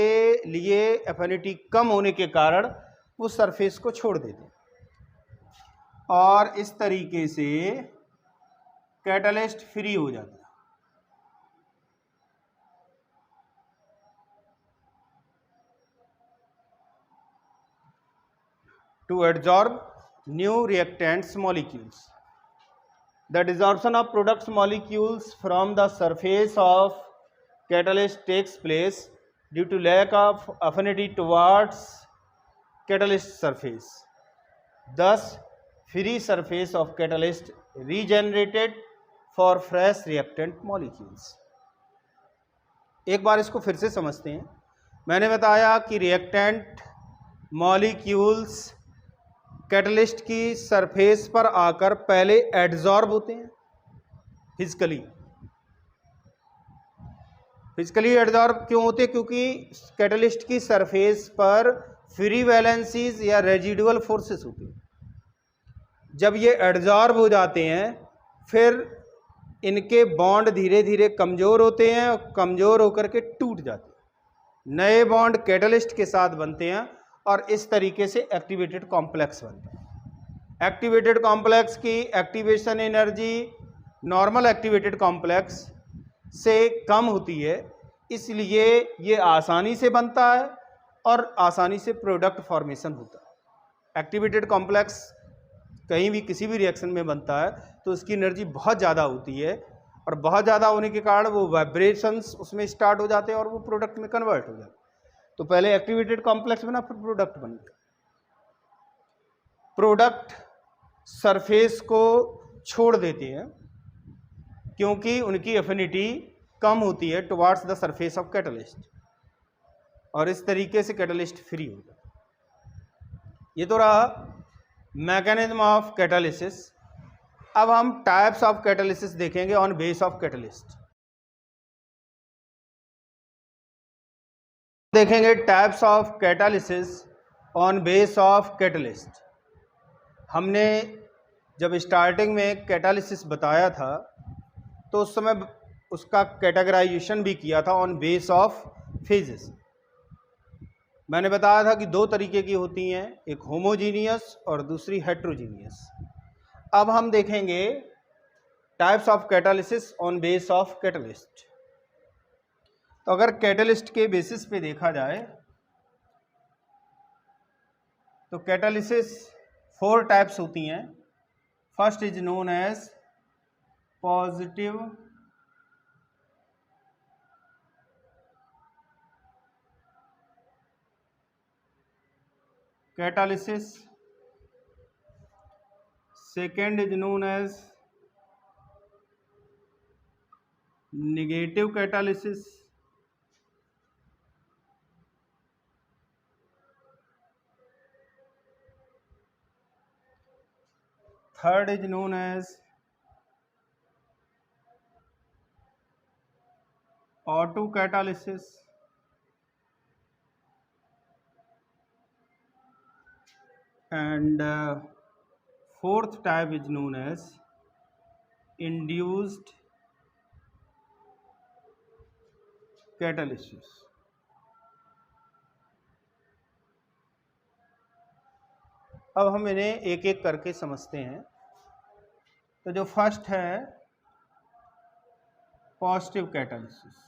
लिए अफिनिटी कम होने के कारण वो सरफेस को छोड़ देते हैं और इस तरीके से कैटलिस्ट फ्री हो जाता है। To adsorb new reactants molecules. The desorption of products molecules from the surface of catalyst takes place due to lack of affinity towards catalyst surface. Thus, free surface of catalyst regenerated for fresh reactant molecules. एक बार इसको फिर से समझते हैं। मैंने बताया कि reactant molecules catalyst की सरफेस पर आकर पहले एडजॉर्ब होते हैं फिजिकली एडजॉर्ब क्यों होते हैं? क्योंकि कैटलिस्ट की सरफेस पर फ्री वैलेंसीज या रेजिडुअल फोर्सेस होती हैं। जब ये एडजॉर्ब हो जाते हैं फिर इनके बॉन्ड धीरे धीरे कमज़ोर होते हैं और कमज़ोर होकर के टूट जाते हैं। नए बॉन्ड कैटलिस्ट के साथ बनते हैं और इस तरीके से एक्टिवेटेड कॉम्प्लेक्स बनता है। एक्टिवेटेड कॉम्प्लेक्स की activation energy normal activated complex से कम होती है, इसलिए ये आसानी से बनता है और आसानी से प्रोडक्ट फॉर्मेशन होता है। एक्टिवेटेड कॉम्प्लेक्स कहीं भी किसी भी रिएक्शन में बनता है तो उसकी एनर्जी बहुत ज़्यादा होती है और बहुत ज़्यादा होने के कारण वो वाइब्रेशंस उसमें स्टार्ट हो जाते हैं और वो प्रोडक्ट में कन्वर्ट हो जाते हैं। तो पहले एक्टिवेटेड कॉम्प्लेक्स बना, फिर प्रोडक्ट बन गया। प्रोडक्ट सरफेस को छोड़ देते हैं क्योंकि उनकी एफिनिटी कम होती है towards the surface of catalyst और इस तरीके से कैटलिस्ट फ्री हो जाता है। ये तो रहा मैकेनिज्म ऑफ कैटालिसिस। अब हम टाइप्स ऑफ कैटालिसिस देखेंगे ऑन बेस ऑफ कैटलिस्ट। देखेंगे types of catalysis on base of catalyst. हमने जब स्टार्टिंग में कैटालिसिस बताया था तो उस समय उसका कैटेगराइजेशन भी किया था ऑन बेस ऑफ फेजेस। मैंने बताया था कि दो तरीके की होती हैं, एक होमोजीनियस और दूसरी हेट्रोजीनियस। अब हम देखेंगे types of catalysis on base of catalyst. तो अगर कैटलिस्ट के बेसिस पे देखा जाए तो कैटालिसिस 4 टाइप्स होती हैं। First is known as positive catalysis, second is known as negative catalysis, third is known as auto catalysis, and fourth type is known as induced catalysis। अब हम इन्हें एक एक करके समझते हैं। तो जो फर्स्ट है पॉजिटिव कैटालिसिस।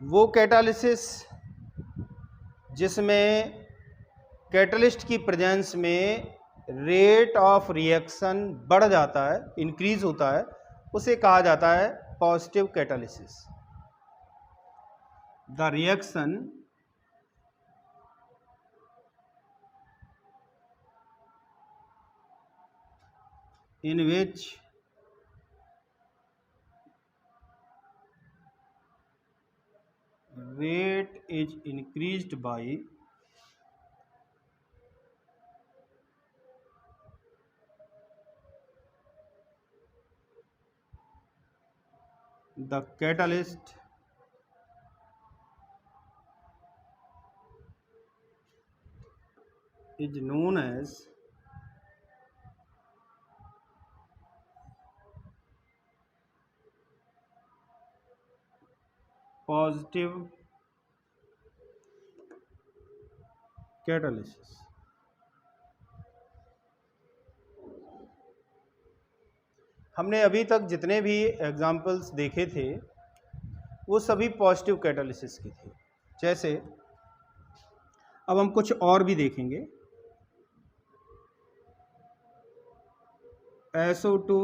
वो कैटालिसिस जिसमें कैटलिस्ट की प्रेजेंस में रेट ऑफ रिएक्शन बढ़ जाता है, इंक्रीज होता है, उसे कहा जाता है positive catalysis. The reaction in which rate is increased by the catalyst is known as positive catalysis. हमने अभी तक जितने भी एग्जाम्पल्स देखे थे वो सभी पॉजिटिव कैटालिसिस की थी। जैसे अब हम कुछ और भी देखेंगे। SO2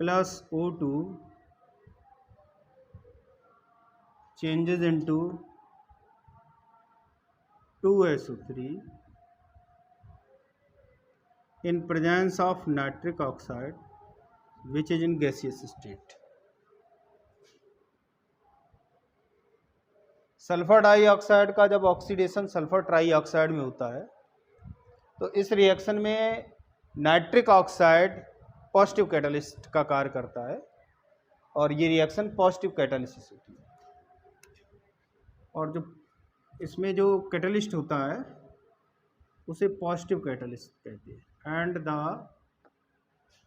plus O2 changes into 2SO3 in presence of nitric oxide which is in gaseous state। Sulphur dioxide का जब ऑक्सीडेशन सल्फर ट्राइऑक्साइड में होता है तो इस रिएक्शन में नाइट्रिक ऑक्साइड पॉजिटिव कैटालिस्ट का कार्य करता है और ये रिएक्शन पॉजिटिव कैटालिसिस होती है। और जो इसमें जो कैटालिस्ट होता है उसे पॉजिटिव कैटालिस्ट कहते हैं। And the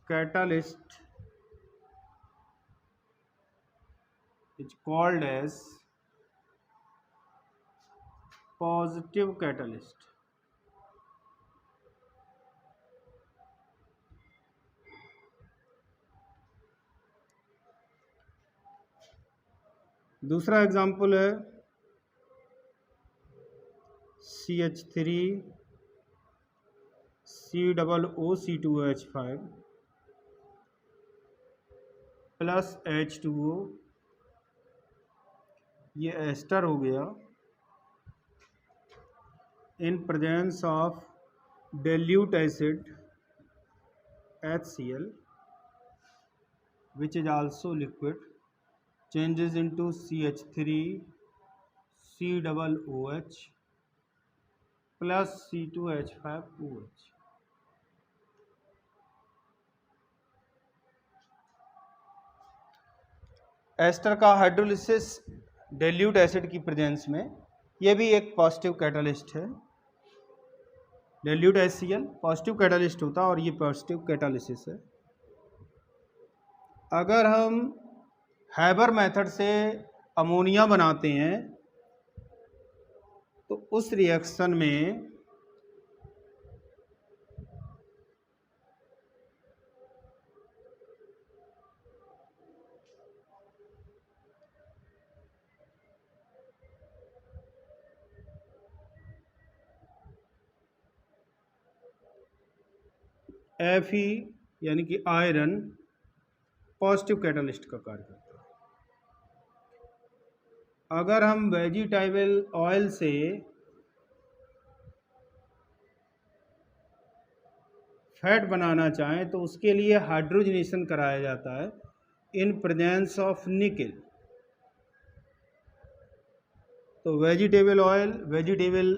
catalyst is called as positive catalyst. दूसरा एग्जाम्पल है CH3 COOC2H5 प्लस H2O, ये एस्टर हो गया in presence of dilute acid HCl which is also liquid changes into CH3 COOH plus C2H5OH। Ester का hydrolysis dilute acid की presence में, यह भी एक पॉजिटिव कैटालिस्ट है। डेल्यूट HCl पॉजिटिव कैटालिस्ट होता है और ये पॉजिटिव कैटालिसिस है। अगर हम हैबर मेथड से अमोनिया बनाते हैं तो उस रिएक्शन में Fe यानी कि आयरन पॉजिटिव कैटालिस्ट का कार्य करता है। अगर हम वेजिटेबल ऑयल से फैट बनाना चाहें तो उसके लिए हाइड्रोजनेशन कराया जाता है इन प्रेजेंस ऑफ निकेल। तो वेजिटेबल ऑयल वेजिटेबल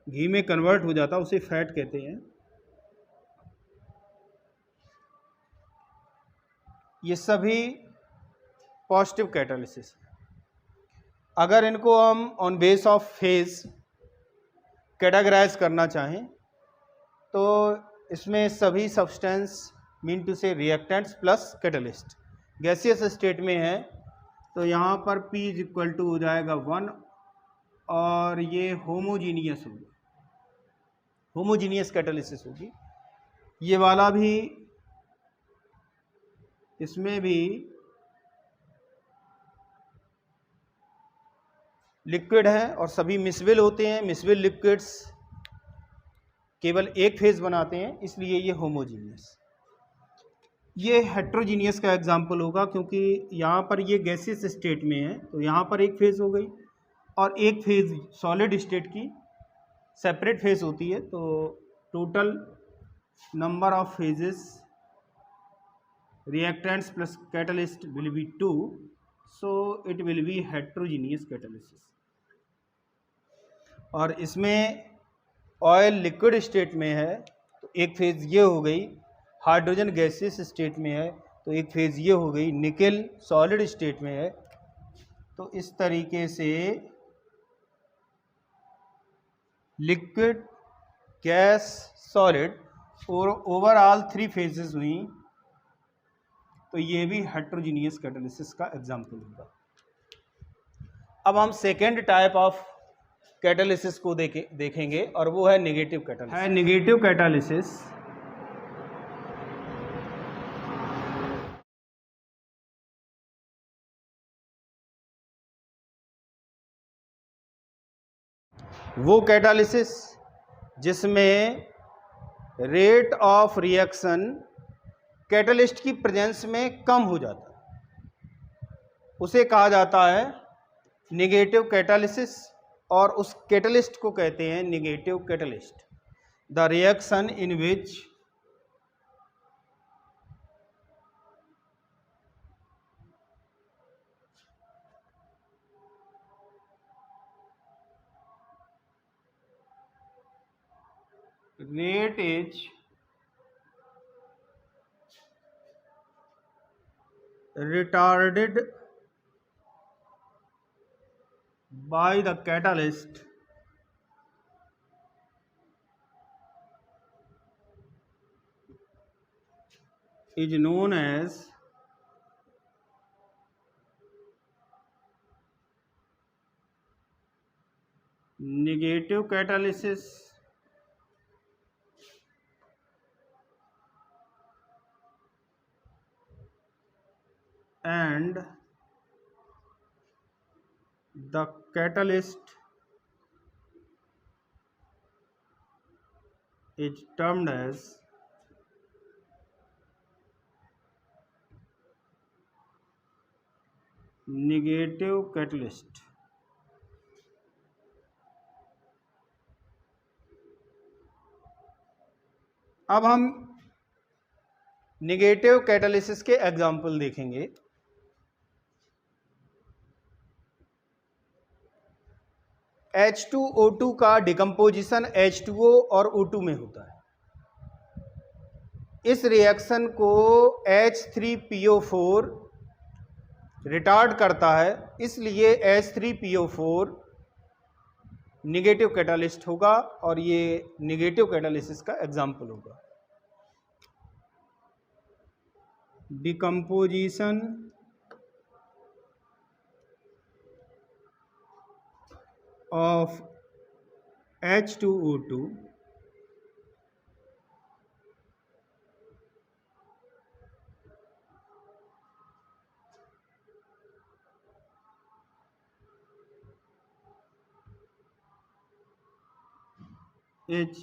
घी में कन्वर्ट हो जाता है, उसे फैट कहते हैं। ये सभी पॉजिटिव कैटालिसिस है। अगर इनको हम on base of phase categorize करना चाहें तो इसमें सभी सब्सटेंस मीन टू से reactants plus catalyst gaseous state में है तो यहाँ पर P इज इक्वल टू हो जाएगा 1 और ये होमोजीनियस होगी, होमोजीनियस कैटालिसिस होगी। ये वाला भी, इसमें भी लिक्विड हैं और सभी मिसविल होते हैं। मिसविल लिक्विड्स केवल एक फेज बनाते हैं, इसलिए ये होमोजीनियस। ये हेट्रोजीनियस का एग्जाम्पल होगा, क्योंकि यहाँ पर ये गैसियस स्टेट में है, तो यहाँ पर एक फेज हो गई और एक फेज सॉलिड स्टेट की सेपरेट फेज होती है, तो total number of phases reactants plus catalyst will be 2, so it will be heterogeneous catalysis. और इसमें ऑयल लिक्विड स्टेट में है तो एक फेज ये हो गई, हाइड्रोजन गैसियस स्टेट में है तो एक फेज ये हो गई, निकेल सॉलिड स्टेट में है। तो इस तरीके से लिक्विड, गैस, सॉलिड और ओवरऑल 3 फेजेस हुई, तो ये भी हेट्रोजीनियस कैटालिसिस का एग्जाम्पल होगा। अब हम सेकेंड टाइप ऑफ कैटालिसिस को देखेंगे और वो है नेगेटिव कैटालिसिस। नेगेटिव कैटालिसिस वो कैटालिसिस जिसमें रेट ऑफ रिएक्शन कैटलिस्ट की प्रेजेंस में कम हो जाता है, उसे कहा जाता है नेगेटिव कैटालिसिस, और उस कैटलिस्ट को कहते हैं negative catalyst. The reaction in which rate is retarded by the catalyst is known as negative catalysis and the catalyst is termed as negative catalyst। अब हम नेगेटिव कैटालिसिस के एग्जाम्पल देखेंगे। H2O2 का डिकम्पोजिशन H2O और O2 में होता है। इस रिएक्शन को H3PO4 रिटार्ड करता है, इसलिए H3PO4 नेगेटिव कैटालिस्ट होगा और ये नेगेटिव कैटालिसिस का एग्जाम्पल होगा। Decomposition of H2O2 is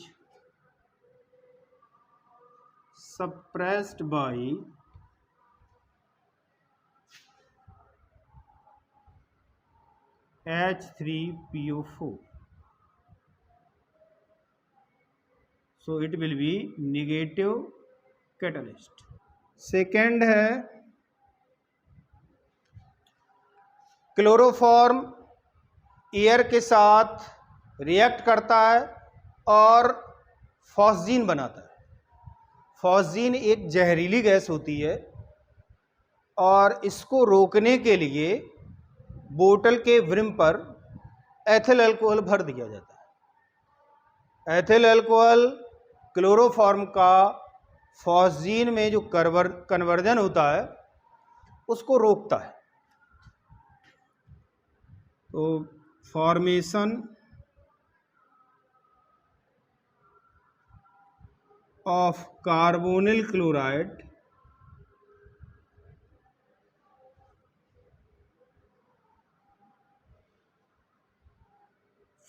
suppressed by H3PO4, so it will be negative catalyst। Second है क्लोरोफॉर्म एयर के साथ रिएक्ट करता है और फॉस्जीन बनाता है। फॉस्जीन एक जहरीली गैस होती है और इसको रोकने के लिए बोतल के ब्रिम पर एथिल अल्कोहल भर दिया जाता है। एथिल अल्कोहल क्लोरोफॉर्म का फॉस्जीन में जो कन्वर्जन होता है उसको रोकता है। तो formation of carbonyl chloride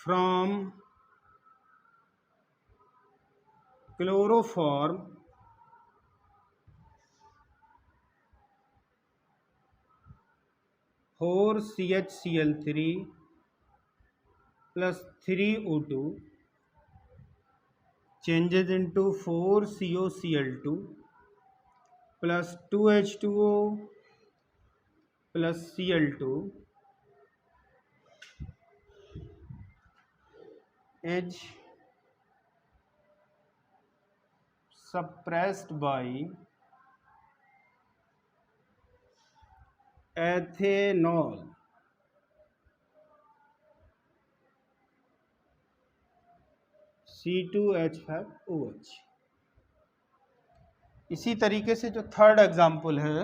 from chloroform four CHCl3 plus 3O2 changes into 4COCl2 plus 2H2O plus Cl2 is suppressed by ethanol C2H5OH। इसी तरीके से जो थर्ड एग्जाम्पल है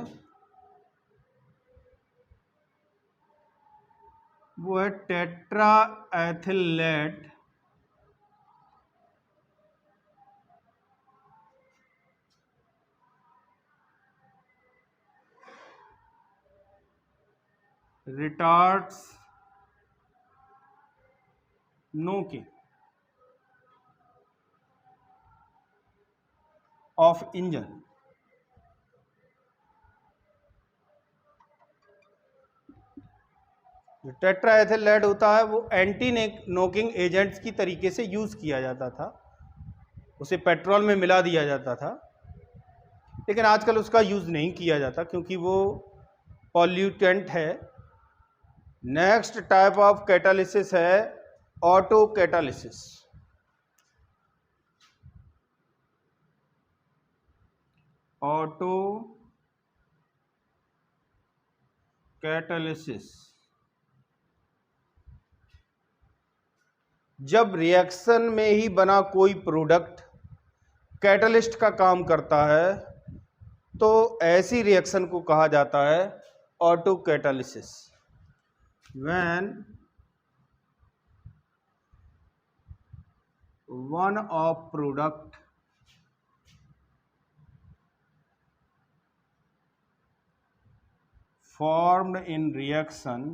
वो है tetra ethyl lead retards knocking of engine. जो टेट्रा एथिलेट होता है वो एंटी नोकिंग एजेंट्स की तरीके से यूज़ किया जाता था, उसे पेट्रोल में मिला दिया जाता था, लेकिन आजकल उसका यूज़ नहीं किया जाता क्योंकि वो पॉल्यूटेंट है। नेक्स्ट टाइप ऑफ कैटालिसिस है ऑटो कैटालिसिस। ऑटो कैटालिसिस जब रिएक्शन में ही बना कोई प्रोडक्ट कैटलिस्ट का काम करता है तो ऐसी रिएक्शन को कहा जाता है auto catalysis. When one of product formed in reaction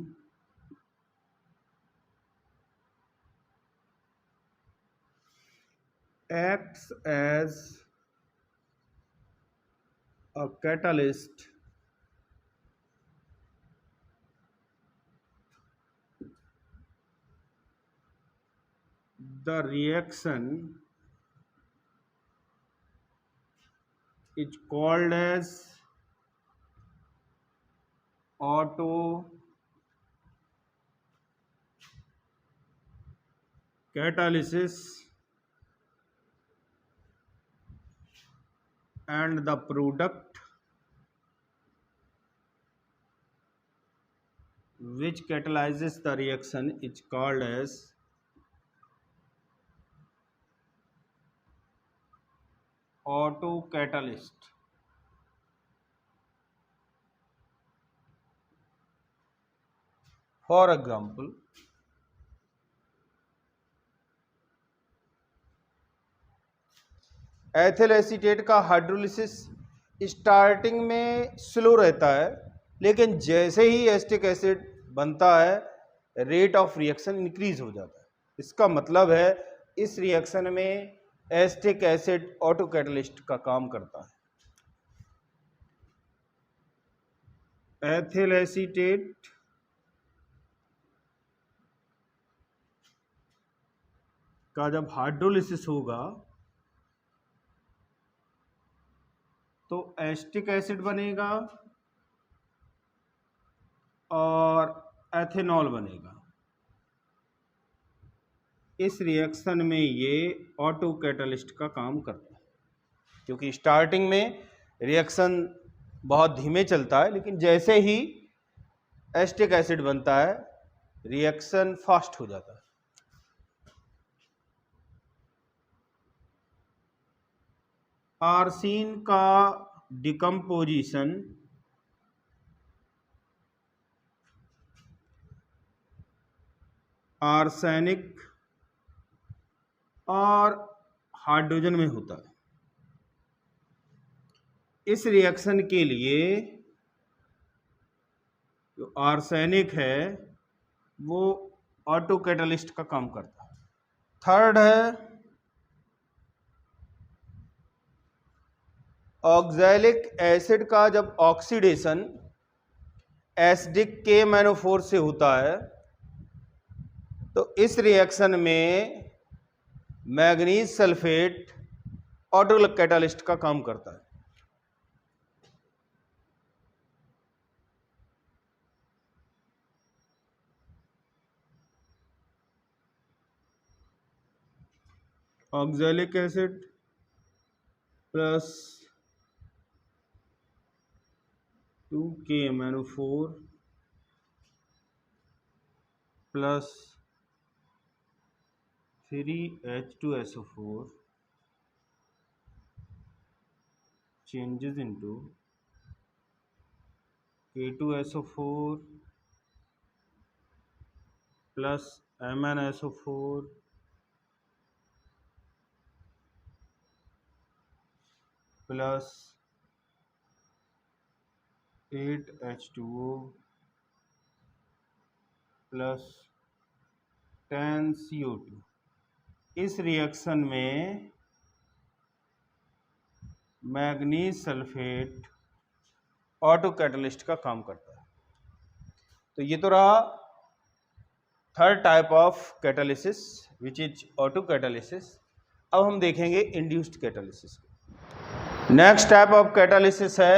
acts as a catalyst the reaction is called as auto catalysis and the product which catalyzes the reaction is called as auto catalyst। For example, ethyl acetate का hydrolysis starting में slow रहता है, लेकिन जैसे ही acetic acid बनता है rate of reaction increase हो जाता है। इसका मतलब है इस रिएक्शन में एसिटिक एसिड ऑटो कैटलिस्ट का काम करता है। एथिल एसीटेट का जब हाइड्रोलिसिस होगा तो एसिटिक एसिड बनेगा और एथेनॉल बनेगा। इस रिएक्शन में ये ऑटो कैटलिस्ट का काम करता है, क्योंकि स्टार्टिंग में रिएक्शन बहुत धीमे चलता है, लेकिन जैसे ही एसिटिक एसिड बनता है रिएक्शन फास्ट हो जाता है। आर्सीन का डिकम्पोजिशन आर्सेनिक और हाइड्रोजन में होता है। इस रिएक्शन के लिए जो आर्सेनिक है वो ऑटो कैटलिस्ट का काम करता है। थर्ड है ऑक्सैलिक एसिड का जब ऑक्सीडेशन एसिडिक KMnO4 से होता है तो इस रिएक्शन में मैग्नीज सल्फेट ऑटो कैटालिस्ट का काम करता है। Oxalic acid plus 2KMnO4 plus 3H2SO4 changes into K2SO4 plus MnSO4 plus 8H2O plus 10CO2। इस रिएक्शन में मैग्नीज सल्फेट ऑटो कैटलिस्ट का काम करता है। तो ये तो रहा third type of catalysis which is auto catalysis. अब हम देखेंगे induced catalysis. Next type of catalysis है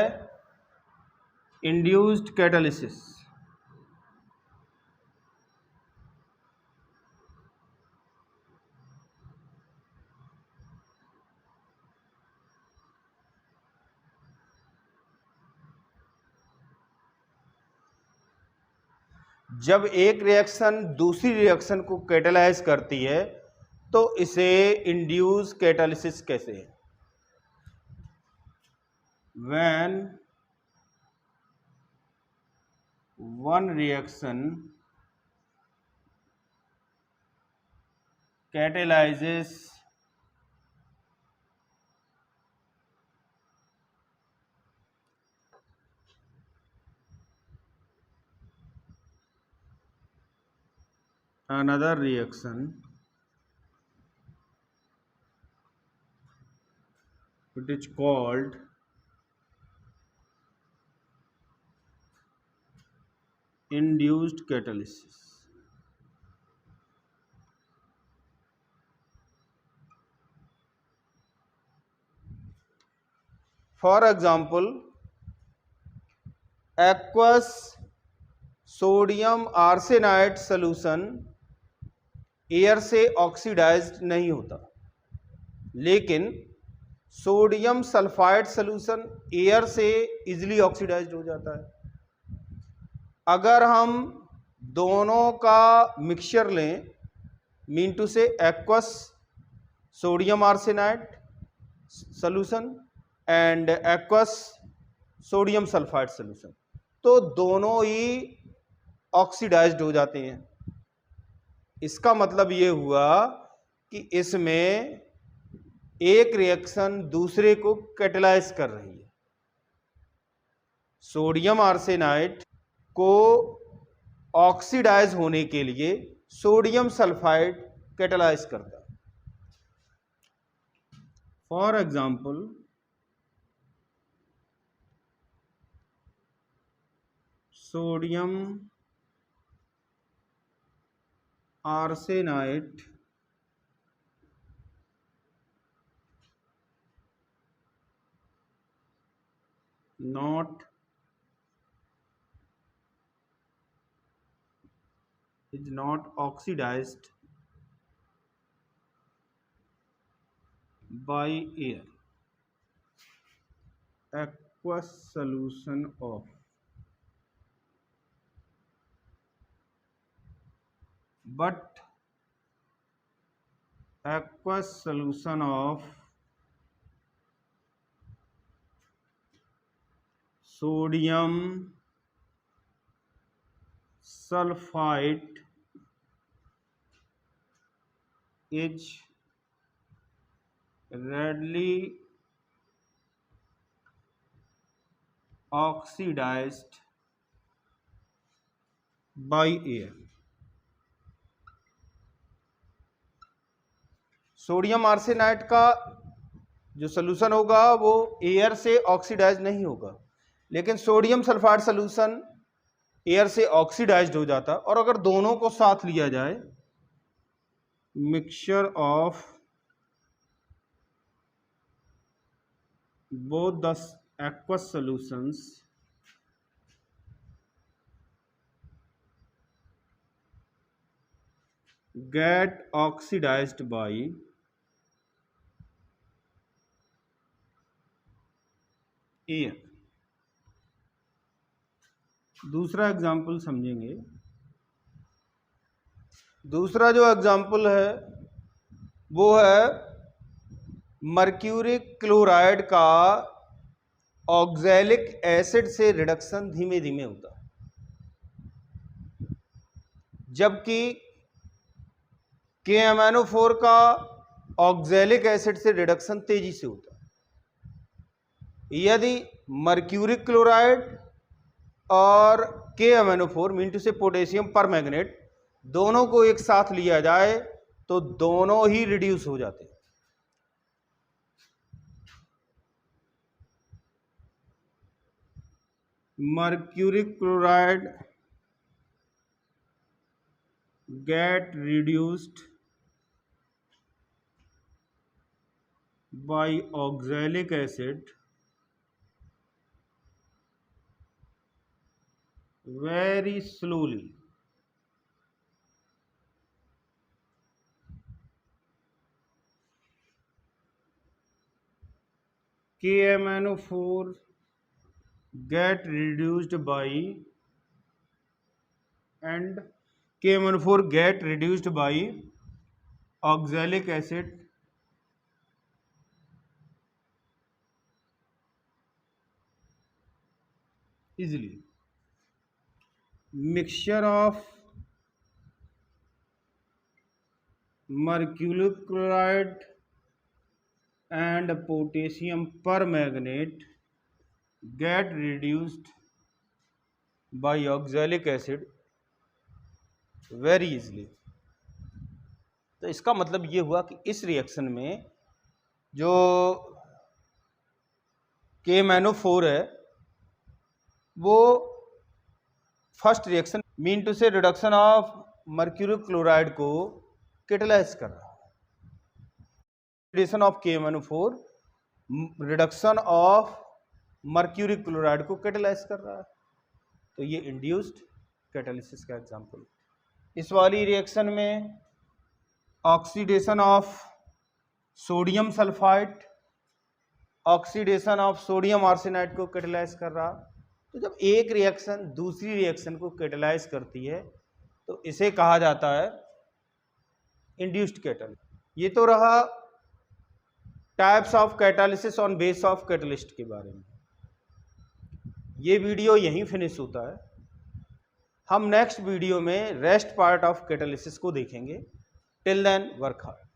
इंड्यूस्ड कैटालिसिस। जब एक रिएक्शन दूसरी रिएक्शन को कैटेलाइज करती है तो इसे इंड्यूस कैटालिसिस कहते हैं। When one reaction catalyzes another reaction, it is called induced catalysis. For example, aqueous sodium arsenide solution air से ऑक्सीडाइज्ड नहीं होता, लेकिन सोडियम सल्फाइड सॉल्यूशन एयर से इजीली ऑक्सीडाइज्ड हो जाता है। अगर हम दोनों का मिक्सचर लें, मीन टू से aqueous sodium arsenide solution and aqueous sodium sulphide solution, तो दोनों ही ऑक्सीडाइज्ड हो जाते हैं। इसका मतलब ये हुआ कि इसमें एक रिएक्शन दूसरे को कैटेलाइज कर रही है। सोडियम आर्सेनाइड को ऑक्सीडाइज होने के लिए सोडियम सल्फाइड कैटेलाइज करता है। For example, sodium arsenide is not oxidized by air. Aqueous solution of but aqueous solution of sodium sulfite is readily oxidized by air. Sodium arsenide का जो solution होगा वो एयर से ऑक्सीडाइज नहीं होगा, लेकिन सोडियम सल्फाइड सोल्यूशन एयर से oxidised हो जाता। और अगर दोनों को साथ लिया जाए, mixture of both the aqueous solutions get oxidized by air। दूसरा एग्जाम्पल समझेंगे। दूसरा जो एग्जाम्पल है वो है मर्क्यूरिक क्लोराइड का ऑक्सैलिक एसिड से रिडक्शन धीमे धीमे होता है, जबकि KMnO4 का ऑक्सैलिक एसिड से रिडक्शन तेजी से होता है। यदि मर्क्यूरिक क्लोराइड और KMnO4 मीन टू से पोटेशियम परमैंगनेट दोनों को एक साथ लिया जाए तो दोनों ही रिड्यूस हो जाते हैं। mercury chloride get reduced by oxalic acid very slowly। KMnO4 get reduced by and KMnO4 get reduced by oxalic acid easily। Mixture of mercury chloride and potassium permanganate get reduced by oxalic acid very easily। तो इसका मतलब ये हुआ कि इस reaction में जो KMnO4 है वो फर्स्ट रिएक्शन मीन टू से रिडक्शन ऑफ मर्क्यूरी क्लोराइड को कैटेलाइज कर रहा है। Reduction of KMnO4 reduction of mercury chloride को कैटेलाइज कर रहा है, तो ये इंड्यूस्ड कैटालिसिस का एग्जांपल। इस वाली रिएक्शन में oxidation of sodium sulphide oxidation of sodium arsenide को कैटेलाइज कर रहा। तो जब एक रिएक्शन दूसरी रिएक्शन को कैटेलाइज करती है तो इसे कहा जाता है इंड्यूस्ड कैटालिसिस। ये तो रहा types of catalysis on base of catalyst के बारे में। ये वीडियो यहीं फिनिश होता है। हम नेक्स्ट वीडियो में रेस्ट पार्ट ऑफ कैटालिसिस को देखेंगे। Till then work hard.